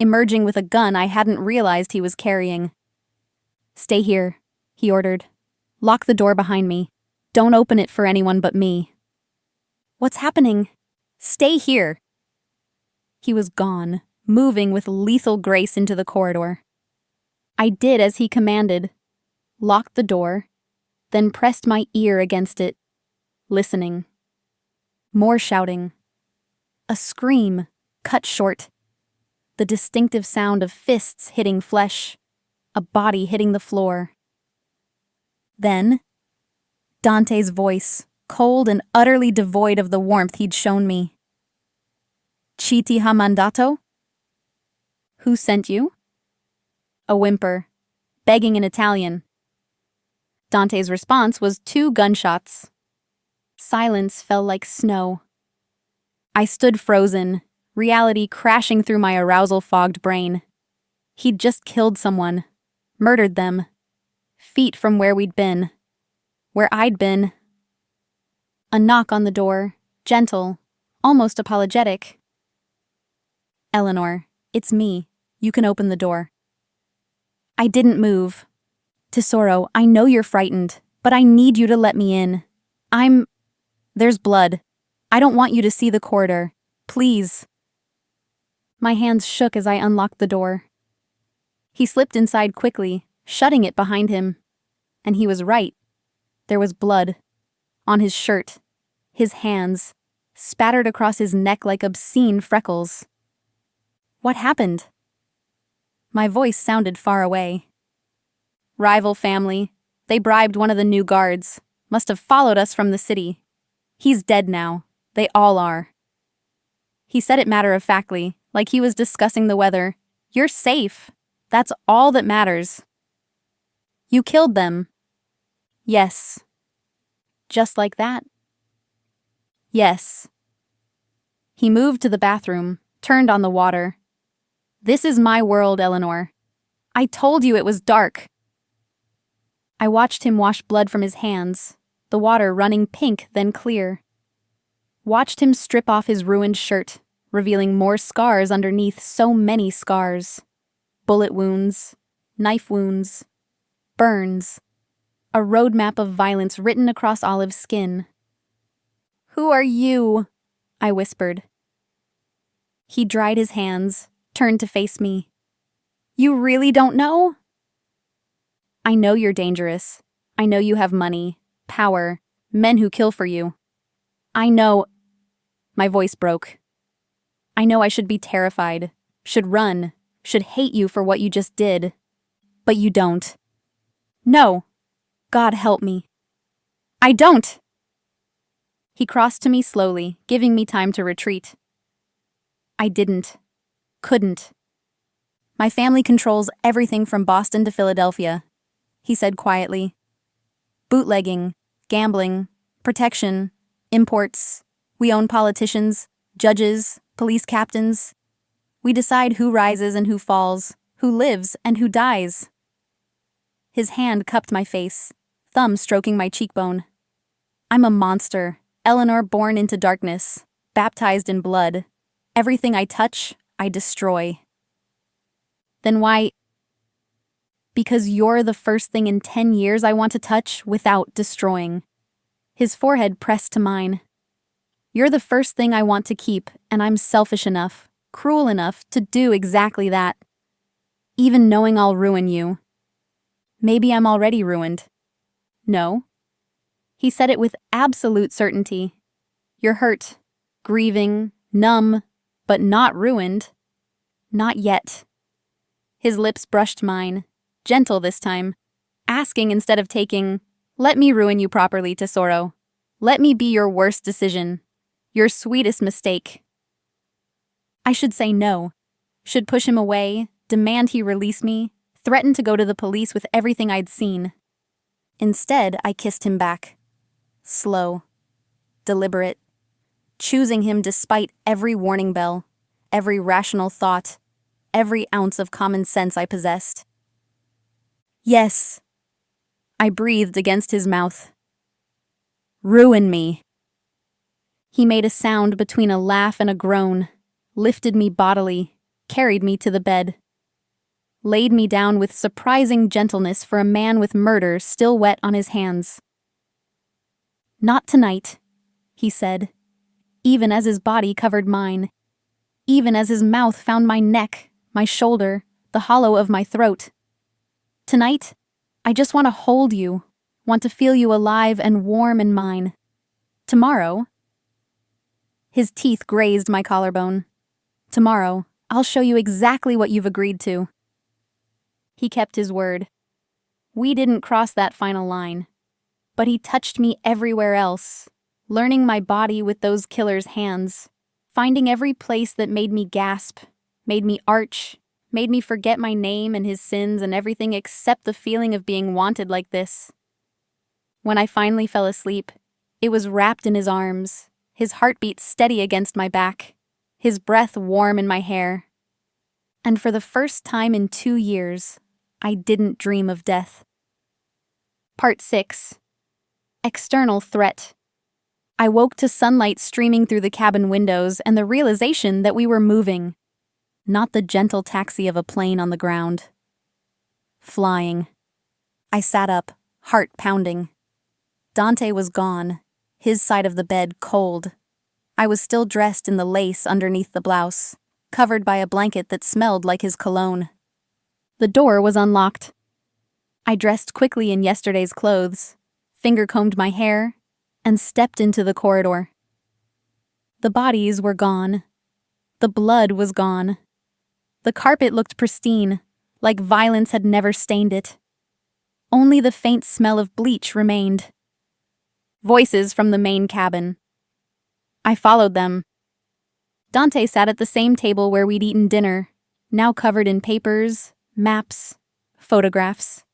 emerging with a gun I hadn't realized he was carrying. Stay here, he ordered. Lock the door behind me. Don't open it for anyone but me. What's happening? Stay here. He was gone, moving with lethal grace into the corridor. I did as he commanded, locked the door, then pressed my ear against it, listening. More shouting. A scream, cut short. The distinctive sound of fists hitting flesh, a body hitting the floor. Then, Dante's voice, cold and utterly devoid of the warmth he'd shown me. Chi ti ha mandato? Who sent you? A whimper, begging in Italian. Dante's response was 2 gunshots. Silence fell like snow. I stood frozen, reality crashing through my arousal-fogged brain. He'd just killed someone, murdered them, feet from where we'd been, where I'd been. A knock on the door, gentle, almost apologetic. Eleanor, it's me. You can open the door. I didn't move. Tesoro, I know you're frightened, but I need you to let me in. There's blood. I don't want you to see the corridor. Please. My hands shook as I unlocked the door. He slipped inside quickly, shutting it behind him. And he was right. There was blood. On his shirt. His hands. Spattered across his neck like obscene freckles. What happened? My voice sounded far away. Rival family. They bribed one of the new guards. Must have followed us from the city. He's dead now. They all are. He said it matter-of-factly, like he was discussing the weather. You're safe. That's all that matters. You killed them. Yes. Just like that? Yes. He moved to the bathroom, turned on the water. This is my world, Eleanor. I told you it was dark. I watched him wash blood from his hands, the water running pink then clear. Watched him strip off his ruined shirt, revealing more scars underneath so many scars. Bullet wounds, knife wounds, burns. A roadmap of violence written across Olive's skin. Who are you? I whispered. He dried his hands, turned to face me. You really don't know? I know you're dangerous. I know you have money, power, men who kill for you. I know... My voice broke. I know I should be terrified, should run, should hate you for what you just did. But you don't. No. God help me. I don't! He crossed to me slowly, giving me time to retreat. I didn't. Couldn't. My family controls everything from Boston to Philadelphia, he said quietly. Bootlegging, gambling, protection, imports. We own politicians, judges, police captains. We decide who rises and who falls, who lives and who dies. His hand cupped my face, thumb stroking my cheekbone. I'm a monster, Eleanor born into darkness, baptized in blood. Everything I touch, I destroy. Then why? Because you're the first thing in 10 years I want to touch without destroying. His forehead pressed to mine. You're the first thing I want to keep, and I'm selfish enough, cruel enough to do exactly that. Even knowing I'll ruin you. Maybe I'm already ruined. No. He said it with absolute certainty. You're hurt, grieving, numb, but not ruined. Not yet. His lips brushed mine, gentle this time, asking instead of taking, let me ruin you properly, Tesoro. Let me be your worst decision. Your sweetest mistake. I should say no. Should push him away, demand he release me, threaten to go to the police with everything I'd seen. Instead, I kissed him back. Slow. Deliberate. Choosing him despite every warning bell, every rational thought, every ounce of common sense I possessed. Yes. I breathed against his mouth. Ruin me. He made a sound between a laugh and a groan, lifted me bodily, carried me to the bed. Laid me down with surprising gentleness for a man with murder still wet on his hands. Not tonight, he said, even as his body covered mine, even as his mouth found my neck, my shoulder, the hollow of my throat. Tonight, I just want to hold you, want to feel you alive and warm in mine. Tomorrow, His teeth grazed my collarbone. "Tomorrow, I'll show you exactly what you've agreed to." He kept his word. We didn't cross that final line, but he touched me everywhere else, learning my body with those killer's hands, finding every place that made me gasp, made me arch, made me forget my name and his sins and everything except the feeling of being wanted like this. When I finally fell asleep, it was wrapped in his arms, his heartbeat steady against my back, his breath warm in my hair. And for the first time in 2 years, I didn't dream of death. Part 6. External threat. I woke to sunlight streaming through the cabin windows and the realization that we were moving. Not the gentle taxi of a plane on the ground. Flying. I sat up, heart pounding. Dante was gone, his side of the bed cold. I was still dressed in the lace underneath the blouse, covered by a blanket that smelled like his cologne. The door was unlocked. I dressed quickly in yesterday's clothes, finger-combed my hair, and stepped into the corridor. The bodies were gone. The blood was gone. The carpet looked pristine, like violence had never stained it. Only the faint smell of bleach remained. Voices from the main cabin. I followed them. Dante sat at the same table where we'd eaten dinner, now covered in papers, maps, photographs.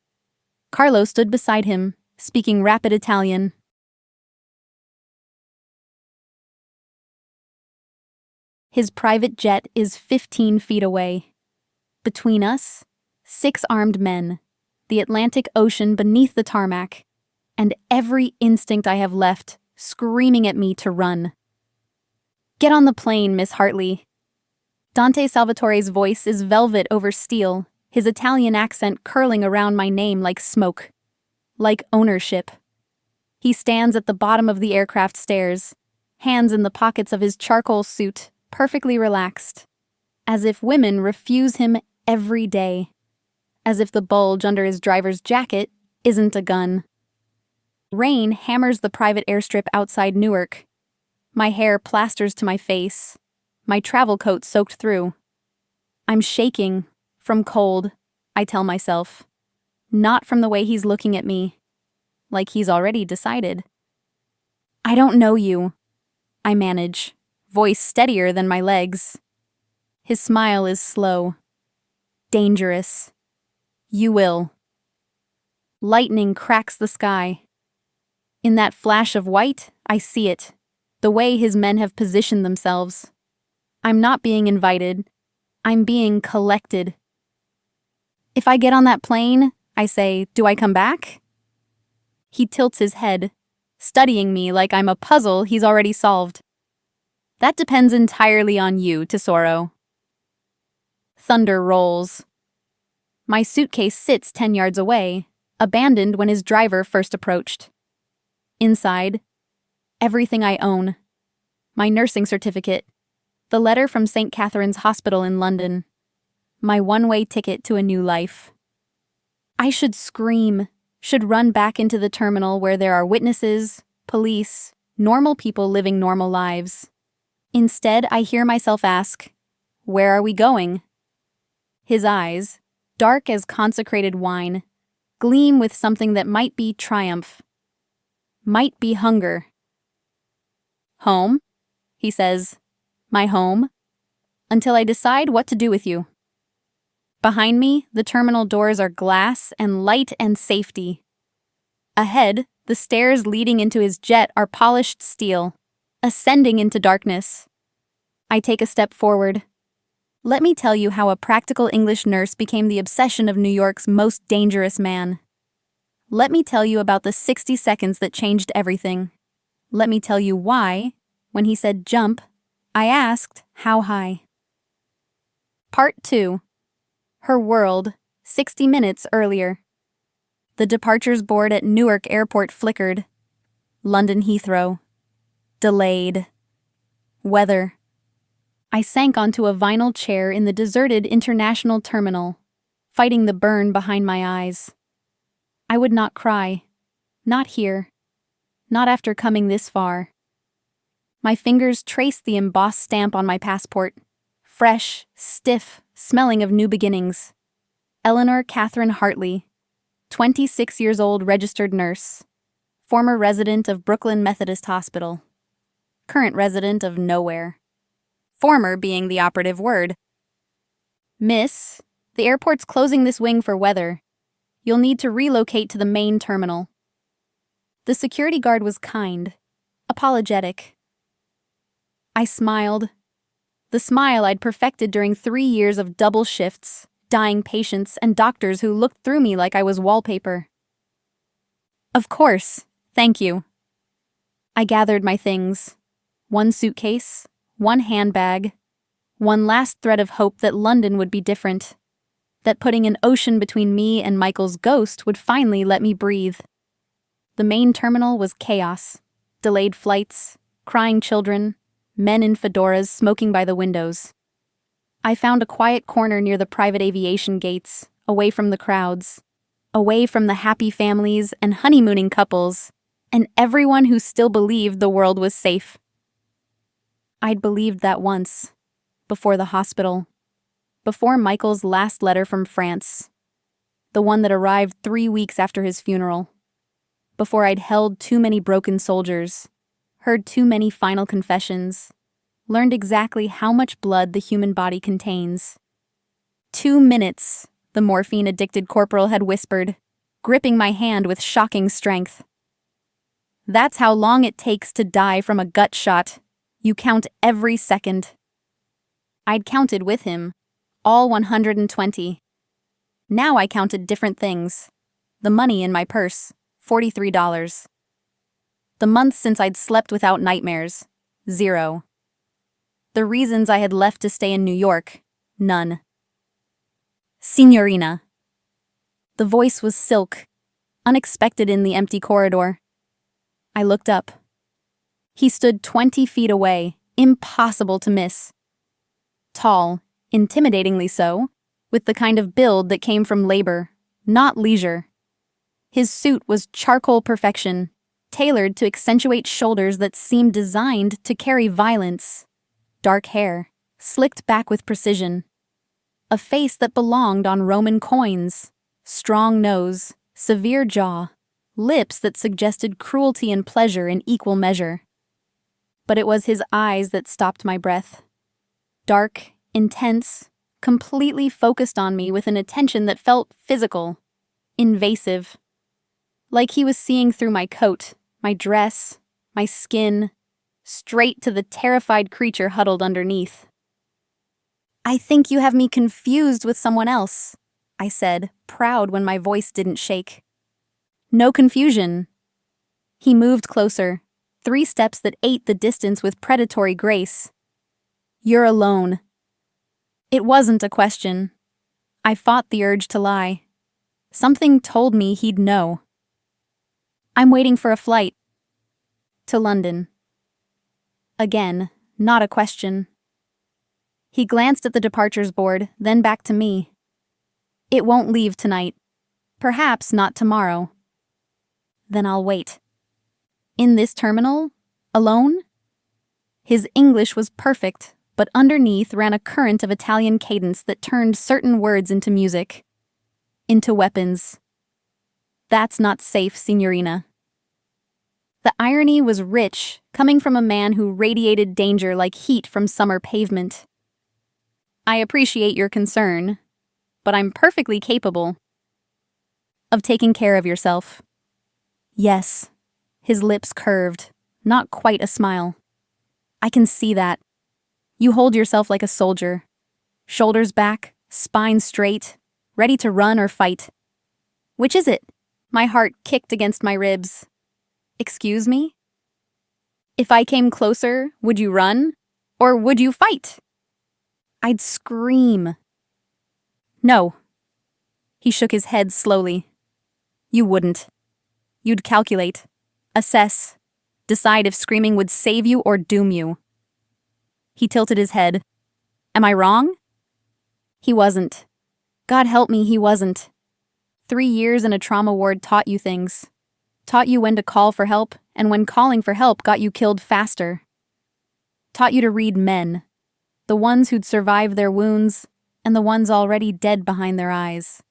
Carlo stood beside him, speaking rapid Italian. His private jet is 15 feet away. Between us, 6 armed men, the Atlantic Ocean beneath the tarmac, and every instinct I have left screaming at me to run. "Get on the plane, Miss Hartley." Dante Salvatore's voice is velvet over steel, his Italian accent curling around my name like smoke. Like ownership. He stands at the bottom of the aircraft stairs, hands in the pockets of his charcoal suit, perfectly relaxed. As if women refuse him every day. As if the bulge under his driver's jacket isn't a gun. Rain hammers the private airstrip outside Newark. My hair plasters to my face, my travel coat soaked through. I'm shaking, from cold, I tell myself. Not from the way he's looking at me, like he's already decided. "I don't know you," I manage, voice steadier than my legs. His smile is slow. Dangerous. "You will." Lightning cracks the sky. In that flash of white, I see it, the way his men have positioned themselves. I'm not being invited. I'm being collected. "If I get on that plane," I say, "do I come back?" He tilts his head, studying me like I'm a puzzle he's already solved. "That depends entirely on you, Tesoro." Thunder rolls. My suitcase sits 10 yards away, abandoned when his driver first approached. Inside, everything I own. My nursing certificate, the letter from St. Catherine's Hospital in London, my one-way ticket to a new life. I should scream, should run back into the terminal where there are witnesses, police, normal people living normal lives. Instead, I hear myself ask, "Where are we going?" His eyes, dark as consecrated wine, gleam with something that might be triumph. Might be hunger. "Home?" he says. "My home? Until I decide what to do with you." Behind me, the terminal doors are glass and light and safety. Ahead, the stairs leading into his jet are polished steel, ascending into darkness. I take a step forward. Let me tell you how a practical English nurse became the obsession of New York's most dangerous man. Let me tell you about the 60 seconds that changed everything. Let me tell you why, when he said jump, I asked how high. Part 2. Her world, 60 minutes earlier. The departures board at Newark Airport flickered. London Heathrow. Delayed. Weather. I sank onto a vinyl chair in the deserted international terminal, fighting the burn behind my eyes. I would not cry. Not here. Not after coming this far. My fingers traced the embossed stamp on my passport. Fresh, stiff, smelling of new beginnings. Eleanor Catherine Hartley, 26 years old, registered nurse. Former resident of Brooklyn Methodist Hospital. Current resident of nowhere. Former being the operative word. Miss, the airport's closing this wing for weather. You'll need to relocate to the main terminal. The security guard was kind, apologetic. I smiled. The smile I'd perfected during 3 years of double shifts, dying patients, and doctors who looked through me like I was wallpaper. Of course, thank you. I gathered my things. 1 suitcase, 1 handbag, one last thread of hope that London would be different, that putting an ocean between me and Michael's ghost would finally let me breathe. The main terminal was chaos, delayed flights, crying children, men in fedoras smoking by the windows. I found a quiet corner near the private aviation gates, away from the crowds, away from the happy families and honeymooning couples, and everyone who still believed the world was safe. I'd believed that once, before the hospital, before Michael's last letter from France, the one that arrived 3 weeks after his funeral, before I'd held too many broken soldiers, heard too many final confessions, learned exactly how much blood the human body contains. 2 minutes, the morphine-addicted corporal had whispered, gripping my hand with shocking strength. That's how long it takes to die from a gut shot. You count every second. I'd counted with him, all 120. Now I counted different things. The money in my purse, $43. The months since I'd slept without nightmares, 0. The reasons I had left to stay in New York, none. Signorina. The voice was silk, unexpected in the empty corridor. I looked up. He stood 20 feet away, impossible to miss. Tall, intimidatingly so, with the kind of build that came from labor, not leisure. His suit was charcoal perfection, tailored to accentuate shoulders that seemed designed to carry violence. Dark hair, slicked back with precision. A face that belonged on Roman coins. Strong nose, severe jaw, lips that suggested cruelty and pleasure in equal measure. But it was his eyes that stopped my breath. Dark, intense, completely focused on me with an attention that felt physical, invasive. Like he was seeing through my coat, my dress, my skin, straight to the terrified creature huddled underneath. I think you have me confused with someone else, I said, proud when my voice didn't shake. No confusion. He moved closer, 3 steps that ate the distance with predatory grace. You're alone. It wasn't a question. I fought the urge to lie. Something told me he'd know. I'm waiting for a flight. To London. Again, not a question. He glanced at the departures board, then back to me. It won't leave tonight. Perhaps not tomorrow. Then I'll wait. In this terminal? Alone? His English was perfect, but underneath ran a current of Italian cadence that turned certain words into music. Into weapons. That's not safe, signorina. The irony was rich, coming from a man who radiated danger like heat from summer pavement. I appreciate your concern, but I'm perfectly capable of taking care of yourself. Yes, his lips curved, not quite a smile. I can see that. You hold yourself like a soldier. Shoulders back, spine straight, ready to run or fight. Which is it? My heart kicked against my ribs. Excuse me? If I came closer, would you run? Or would you fight? I'd scream. No. He shook his head slowly. You wouldn't. You'd calculate, assess, decide if screaming would save you or doom you. He tilted his head. Am I wrong? He wasn't. God help me, he wasn't. 3 years in a trauma ward taught you things. Taught you when to call for help, and when calling for help got you killed faster. Taught you to read men, the ones who'd survived their wounds and the ones already dead behind their eyes.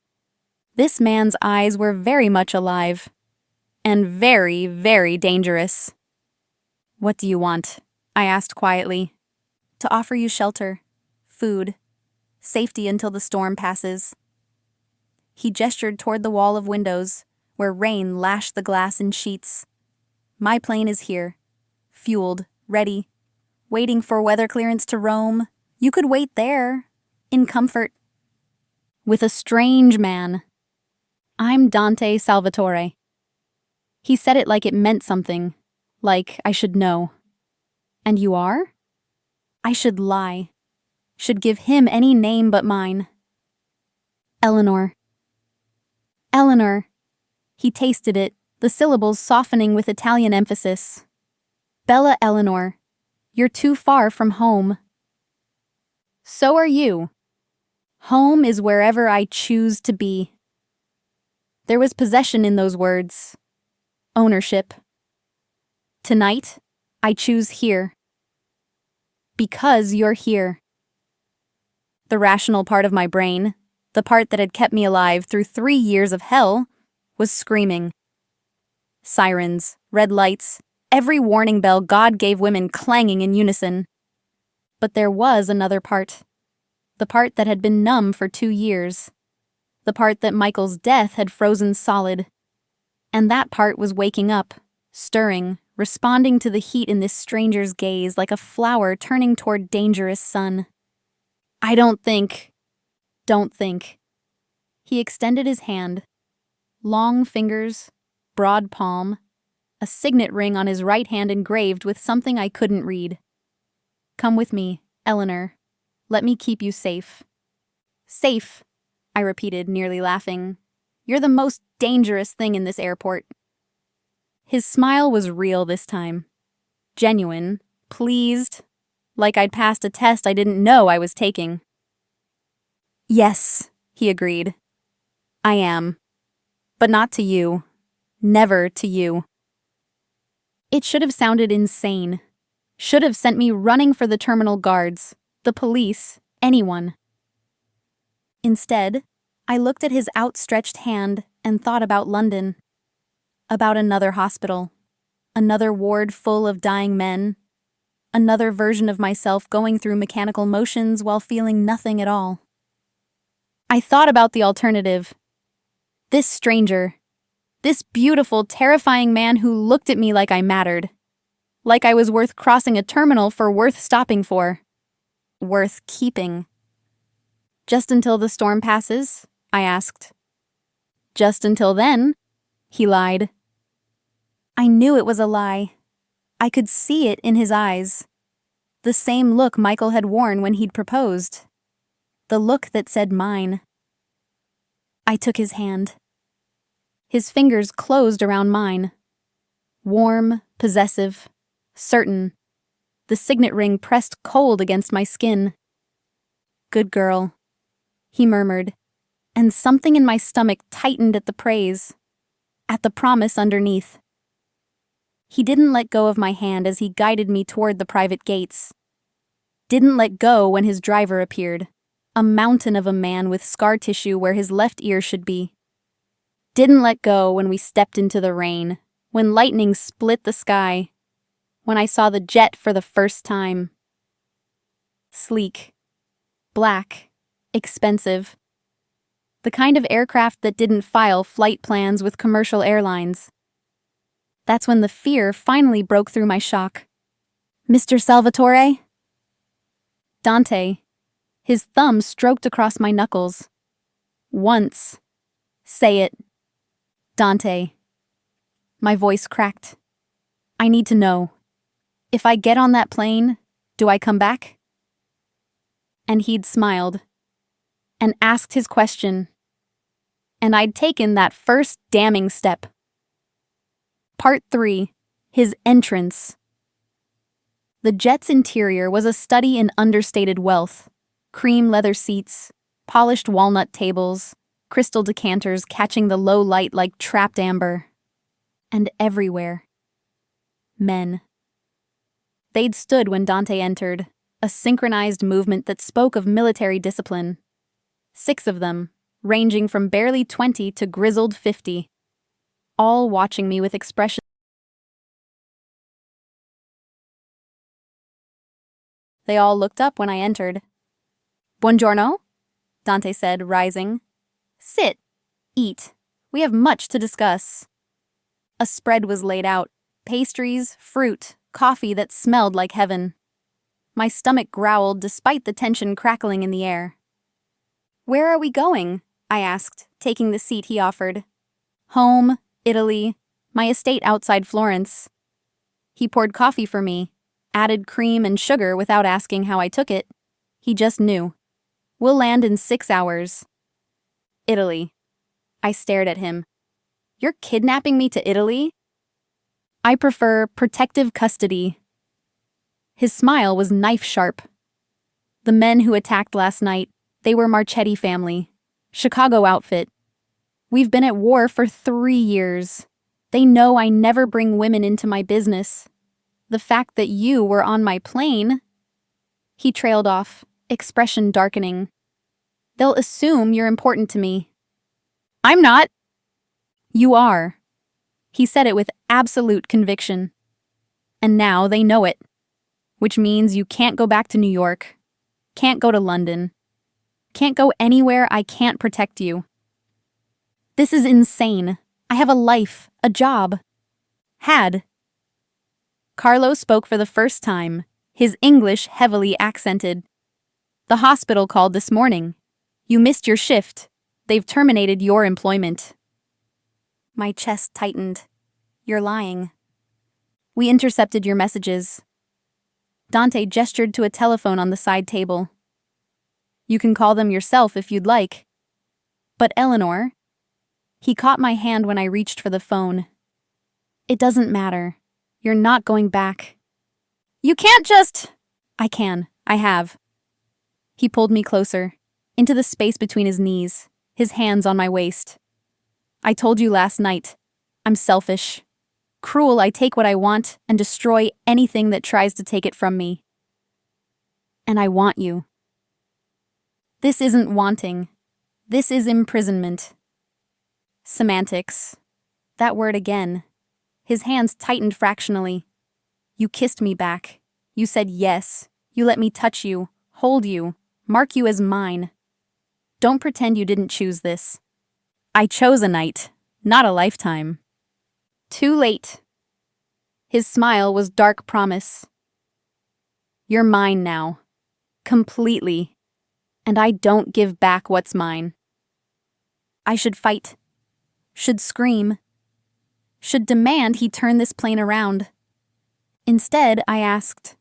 This man's eyes were very much alive and very, very dangerous. "What do you want?" I asked quietly. "To offer you shelter, food, safety until the storm passes." He gestured toward the wall of windows, where rain lashed the glass in sheets. "My plane is here, fueled, ready, waiting for weather clearance to roam. You could wait there, in comfort." With a strange man. "I'm Dante Salvatore." He said it like it meant something, like I should know. "And you are?" I should lie, should give him any name but mine. "Eleanor." "Eleanor." He tasted it, the syllables softening with Italian emphasis. "Bella Eleanor, you're too far from home." "So are you. Home is wherever I choose to be." There was possession in those words. Ownership. "Tonight, I choose here. Because you're here." The rational part of my brain, the part that had kept me alive through 3 years of hell, was screaming. Sirens, red lights, every warning bell God gave women clanging in unison. But there was another part. The part that had been numb for 2 years. The part that Michael's death had frozen solid. And that part was waking up, stirring, responding to the heat in this stranger's gaze like a flower turning toward dangerous sun. "I don't think." He extended his hand. Long fingers, broad palm, a signet ring on his right hand engraved with something I couldn't read. "Come with me, Eleanor. Let me keep you safe." "Safe," I repeated, nearly laughing. "You're the most dangerous thing in this airport." His smile was real this time. Genuine, pleased, like I'd passed a test I didn't know I was taking. "Yes," he agreed. "I am. But not to you. Never to you." It should have sounded insane. Should have sent me running for the terminal guards, the police, anyone. Instead, I looked at his outstretched hand and thought about London. About another hospital. Another ward full of dying men. Another version of myself going through mechanical motions while feeling nothing at all. I thought about the alternative. This stranger. This beautiful, terrifying man who looked at me like I mattered. Like I was worth crossing a terminal for, worth stopping for. Worth keeping. "Just until the storm passes?" I asked. "Just until then," he lied. I knew it was a lie. I could see it in his eyes. The same look Michael had worn when he'd proposed. The look that said mine. I took his hand. His fingers closed around mine. Warm, possessive, certain. The signet ring pressed cold against my skin. "Good girl," he murmured, and something in my stomach tightened at the praise, at the promise underneath. He didn't let go of my hand as he guided me toward the private gates. Didn't let go when his driver appeared, a mountain of a man with scar tissue where his left ear should be. Didn't let go when we stepped into the rain, when lightning split the sky, when I saw the jet for the first time. Sleek, black, expensive. The kind of aircraft that didn't file flight plans with commercial airlines. That's when the fear finally broke through my shock. "Mr. Salvatore?" Dante. His thumb stroked across my knuckles. "Once. Say it. Dante." My voice cracked. "I need to know. If I get on that plane, do I come back?" And he'd smiled. And asked his question. And I'd taken that first damning step. Part 3. His entrance. The jet's interior was a study in understated wealth. Cream leather seats, polished walnut tables, crystal decanters catching the low light like trapped amber. And everywhere. Men. They'd stood when Dante entered, a synchronized movement that spoke of military discipline. 6 of them, ranging from barely 20 to grizzled 50, all watching me with expressions. They all looked up when I entered. Buongiorno, Dante said, rising. Sit. Eat. We have much to discuss. A spread was laid out. Pastries, fruit, coffee that smelled like heaven. My stomach growled despite the tension crackling in the air. Where are we going? I asked, taking the seat he offered. Home, Italy, my estate outside Florence. He poured coffee for me, added cream and sugar without asking how I took it. He just knew. We'll land in 6 hours. Italy. I stared at him. You're kidnapping me to Italy? I prefer protective custody. His smile was knife-sharp. The men who attacked last night, they were Marchetti family. Chicago outfit. We've been at war for 3 years. They know I never bring women into my business. The fact that you were on my plane... He trailed off, expression darkening. They'll assume you're important to me. I'm not. You are. He said it with absolute conviction. And now they know it. Which means you can't go back to New York. Can't go to London. Can't go anywhere I can't protect you. This is insane. I have a life, a job. Had. Carlo spoke for the first time, his English heavily accented. The hospital called this morning. You missed your shift. They've terminated your employment. My chest tightened. You're lying. We intercepted your messages. Dante gestured to a telephone on the side table. You can call them yourself if you'd like. But Eleanor... He caught my hand when I reached for the phone. It doesn't matter. You're not going back. You can't just... I can. I have. He pulled me closer, into the space between his knees, his hands on my waist. I told you last night. I'm selfish. Cruel, I take what I want and destroy anything that tries to take it from me. And I want you. This isn't wanting. This is imprisonment. Semantics. That word again. His hands tightened fractionally. You kissed me back. You said yes. You let me touch you, hold you, mark you as mine. Don't pretend you didn't choose this. I chose a night, not a lifetime. Too late. His smile was dark promise. You're mine now. Completely. And I don't give back what's mine. I should fight. Should scream. Should demand he turn this plane around. Instead, I asked,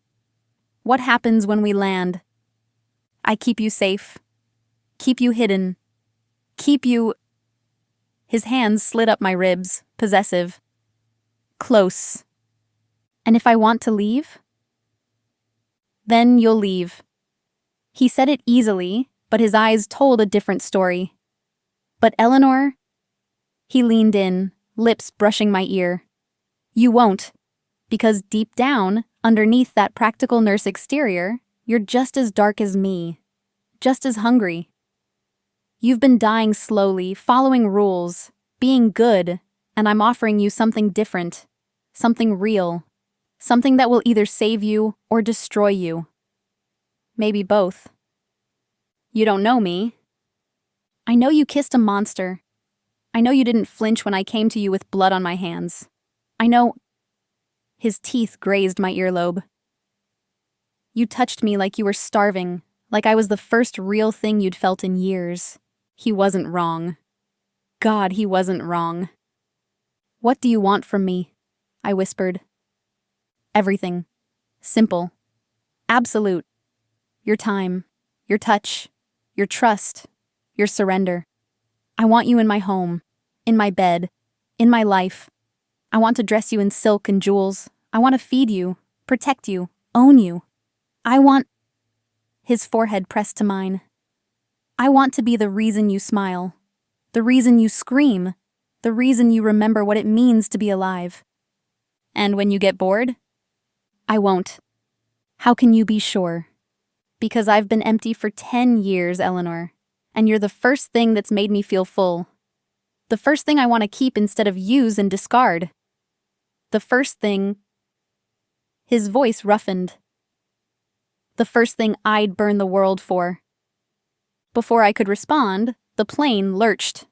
what happens when we land? I keep you safe. Keep you hidden. Keep you... His hands slid up my ribs, possessive. Close. And if I want to leave? Then you'll leave. He said it easily, but his eyes told a different story. But Eleanor... He leaned in, lips brushing my ear. You won't, because deep down, underneath that practical nurse exterior, you're just as dark as me, just as hungry. You've been dying slowly, following rules, being good, and I'm offering you something different, something real, something that will either save you or destroy you. Maybe both. You don't know me. I know you kissed a monster. I know you didn't flinch when I came to you with blood on my hands. I know... His teeth grazed my earlobe. You touched me like you were starving, like I was the first real thing you'd felt in years. He wasn't wrong. God, he wasn't wrong. What do you want from me? I whispered. Everything. Simple. Absolute. Your time. Your touch. Your trust. Your surrender. I want you in my home, in my bed, in my life. I want to dress you in silk and jewels. I want to feed you, protect you, own you. I want... His forehead pressed to mine. I want to be the reason you smile, the reason you scream, the reason you remember what it means to be alive. And when you get bored? I won't. How can you be sure? Because I've been empty for 10 years, Eleanor, and you're the first thing that's made me feel full. The first thing I want to keep instead of use and discard. The first thing... His voice roughened. The first thing I'd burn the world for. Before I could respond, the plane lurched.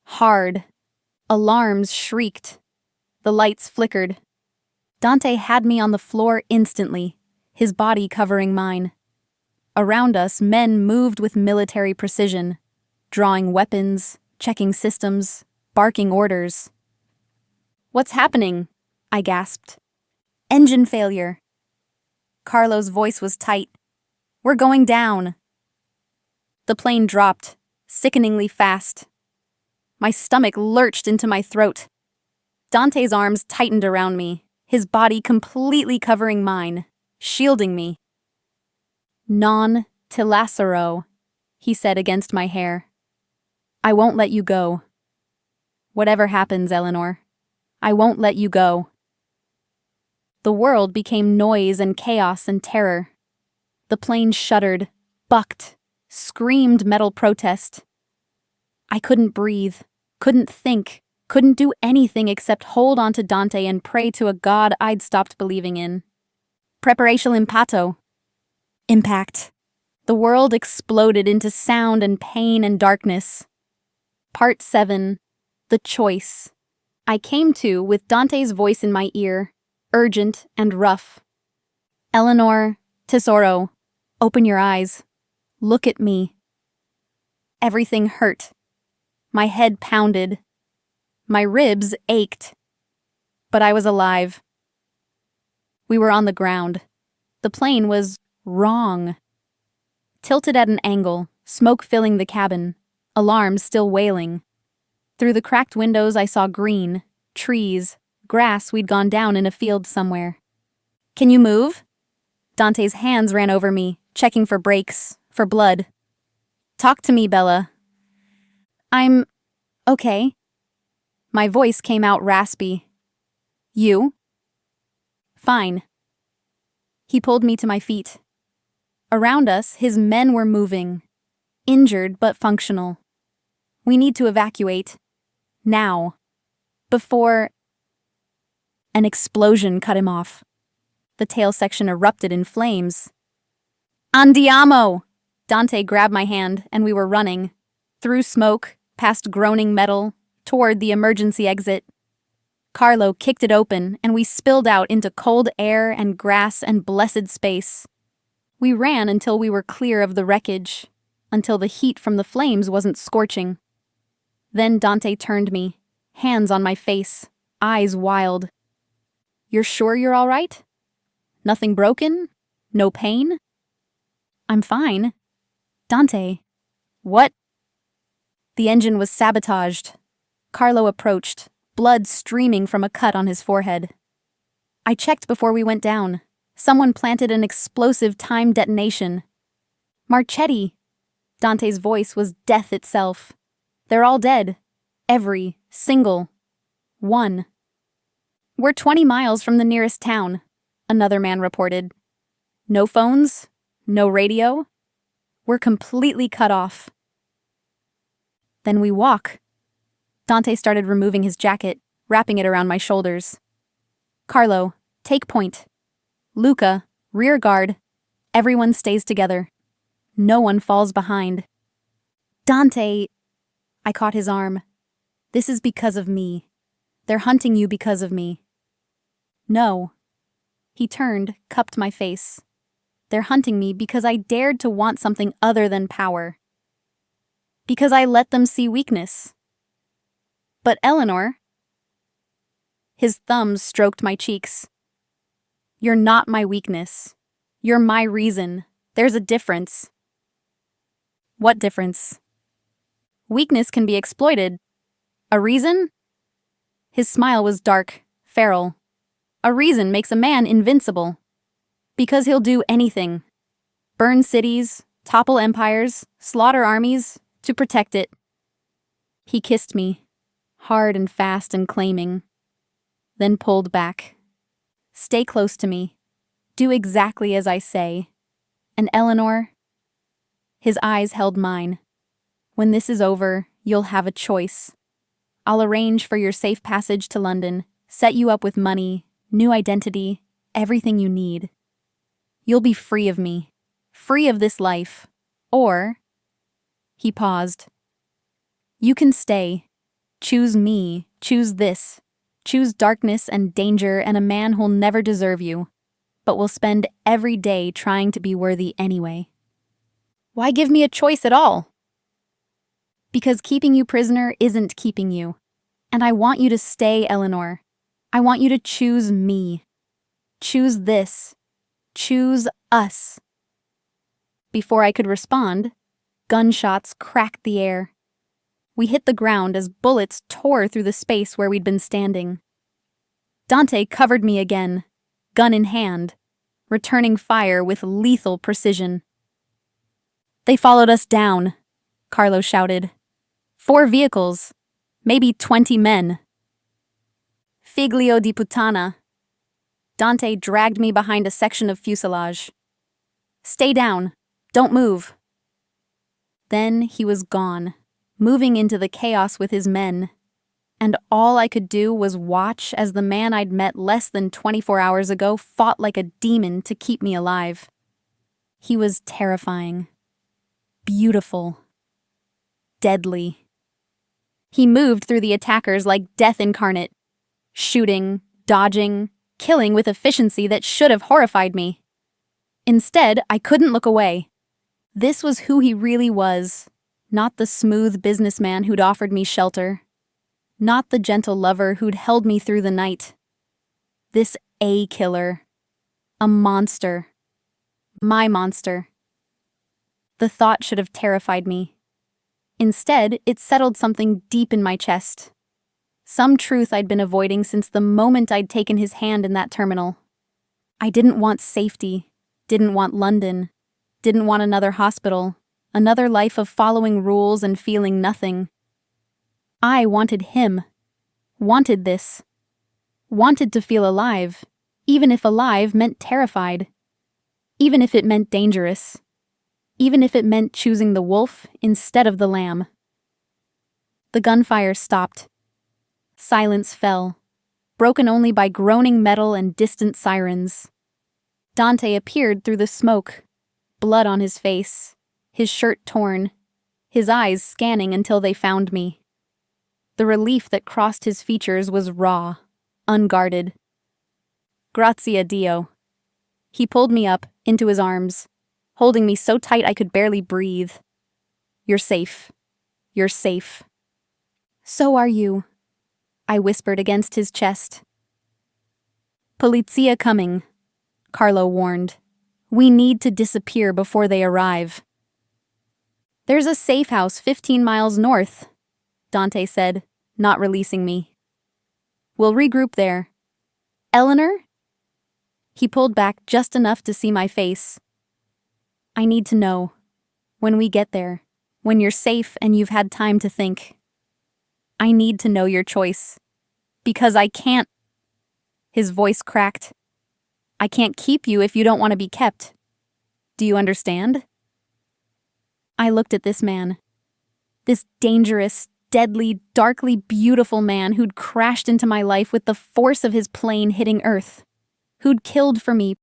Hard. Alarms shrieked. The lights flickered. Dante had me on the floor instantly, his body covering mine. Around us, men moved with military precision, drawing weapons, checking systems, barking orders. "What's happening?" I gasped. "Engine failure." Carlo's voice was tight. "We're going down." The plane dropped, sickeningly fast. My stomach lurched into my throat. Dante's arms tightened around me, his body completely covering mine, shielding me. "Non ti lascerò," he said against my hair. "I won't let you go. Whatever happens, Eleanor, I won't let you go." The world became noise and chaos and terror. The plane shuddered, bucked, screamed metal protest. I couldn't breathe, couldn't think, couldn't do anything except hold on to Dante and pray to a god I'd stopped believing in. Preparatio impatto. Impact. The world exploded into sound and pain and darkness. Part 7. The Choice. I came to with Dante's voice in my ear, urgent and rough. "Eleanor, tesoro, open your eyes. Look at me." Everything hurt. My head pounded. My ribs ached. But I was alive. We were on the ground. The plane was wrong. Tilted at an angle, smoke filling the cabin, alarms still wailing. Through the cracked windows I saw green, trees, grass we'd gone down in a field somewhere. "Can you move?" Dante's hands ran over me, checking for brakes, for blood. "Talk to me, Bella." "I'm okay." My voice came out raspy. "You?" "Fine." He pulled me to my feet. Around us, his men were moving. Injured but functional. "We need to evacuate. Now. Before..." An explosion cut him off. The tail section erupted in flames. "Andiamo!" Dante grabbed my hand, and we were running. Through smoke, past groaning metal, toward the emergency exit. Carlo kicked it open, and we spilled out into cold air and grass and blessed space. We ran until we were clear of the wreckage, until the heat from the flames wasn't scorching. Then Dante turned me, hands on my face, eyes wild. "You're sure you're all right? Nothing broken? No pain?" "I'm fine." "Dante." "What?" The engine was sabotaged. Carlo approached, blood streaming from a cut on his forehead. I checked before we went down. Someone planted an explosive time detonation. "Marchetti!" Dante's voice was death itself. "They're all dead. Every single one." "We're 20 miles from the nearest town," another man reported. "No phones? No radio? We're completely cut off." "Then we walk." Dante started removing his jacket, wrapping it around my shoulders. "Carlo, take point. Luca, rear guard. Everyone stays together. No one falls behind." "Dante..." I caught his arm. "This is because of me. They're hunting you because of me." "No." He turned, cupped my face. "They're hunting me because I dared to want something other than power. Because I let them see weakness." "But Eleanor..." His thumbs stroked my cheeks. "You're not my weakness. You're my reason. There's a difference." "What difference?" "Weakness can be exploited. A reason?" His smile was dark, feral. "A reason makes a man invincible. Because he'll do anything. Burn cities, topple empires, slaughter armies, to protect it." He kissed me, hard and fast and claiming, then pulled back. "Stay close to me. Do exactly as I say. And Eleanor, his eyes held mine. When this is over, you'll have a choice. I'll arrange for your safe passage to London, set you up with money, new identity, everything you need. You'll be free of me, free of this life. Or, he paused. You can stay. Choose me, choose this. Choose darkness and danger and a man who'll never deserve you, but will spend every day trying to be worthy anyway. Why give me a choice at all? Because keeping you prisoner isn't keeping you. And I want you to stay, Eleanor. I want you to choose me. Choose this. Choose us. Before I could respond, gunshots cracked the air. We hit the ground as bullets tore through the space where we'd been standing. Dante covered me again, gun in hand, returning fire with lethal precision. They followed us down, Carlo shouted. 4 vehicles, maybe 20 men. Figlio di puttana. Dante dragged me behind a section of fuselage. Stay down, don't move. Then he was gone, moving into the chaos with his men. And all I could do was watch as the man I'd met less than 24 hours ago fought like a demon to keep me alive. He was terrifying, beautiful, deadly. He moved through the attackers like death incarnate, shooting, dodging, killing with efficiency that should have horrified me. Instead, I couldn't look away. This was who he really was, not the smooth businessman who'd offered me shelter, not the gentle lover who'd held me through the night. This killer, a monster, my monster. The thought should have terrified me. Instead, it settled something deep in my chest. Some truth I'd been avoiding since the moment I'd taken his hand in that terminal. I didn't want safety, didn't want London, didn't want another hospital, another life of following rules and feeling nothing. I wanted him, wanted this, wanted to feel alive, even if alive meant terrified, even if it meant dangerous. Even if it meant choosing the wolf instead of the lamb. The gunfire stopped. Silence fell, broken only by groaning metal and distant sirens. Dante appeared through the smoke, blood on his face, his shirt torn, his eyes scanning until they found me. The relief that crossed his features was raw, unguarded. Grazie a Dio. He pulled me up into his arms, holding me so tight I could barely breathe. You're safe. You're safe. So are you, I whispered against his chest. Polizia coming, Carlo warned. We need to disappear before they arrive. There's a safe house 15 miles north, Dante said, not releasing me. We'll regroup there. Eleanor? He pulled back just enough to see my face. I need to know, when we get there, when you're safe and you've had time to think. I need to know your choice. Because I can't. His voice cracked. I can't keep you if you don't want to be kept. Do you understand? I looked at this man. This dangerous, deadly, darkly beautiful man who'd crashed into my life with the force of his plane hitting Earth. Who'd killed for me,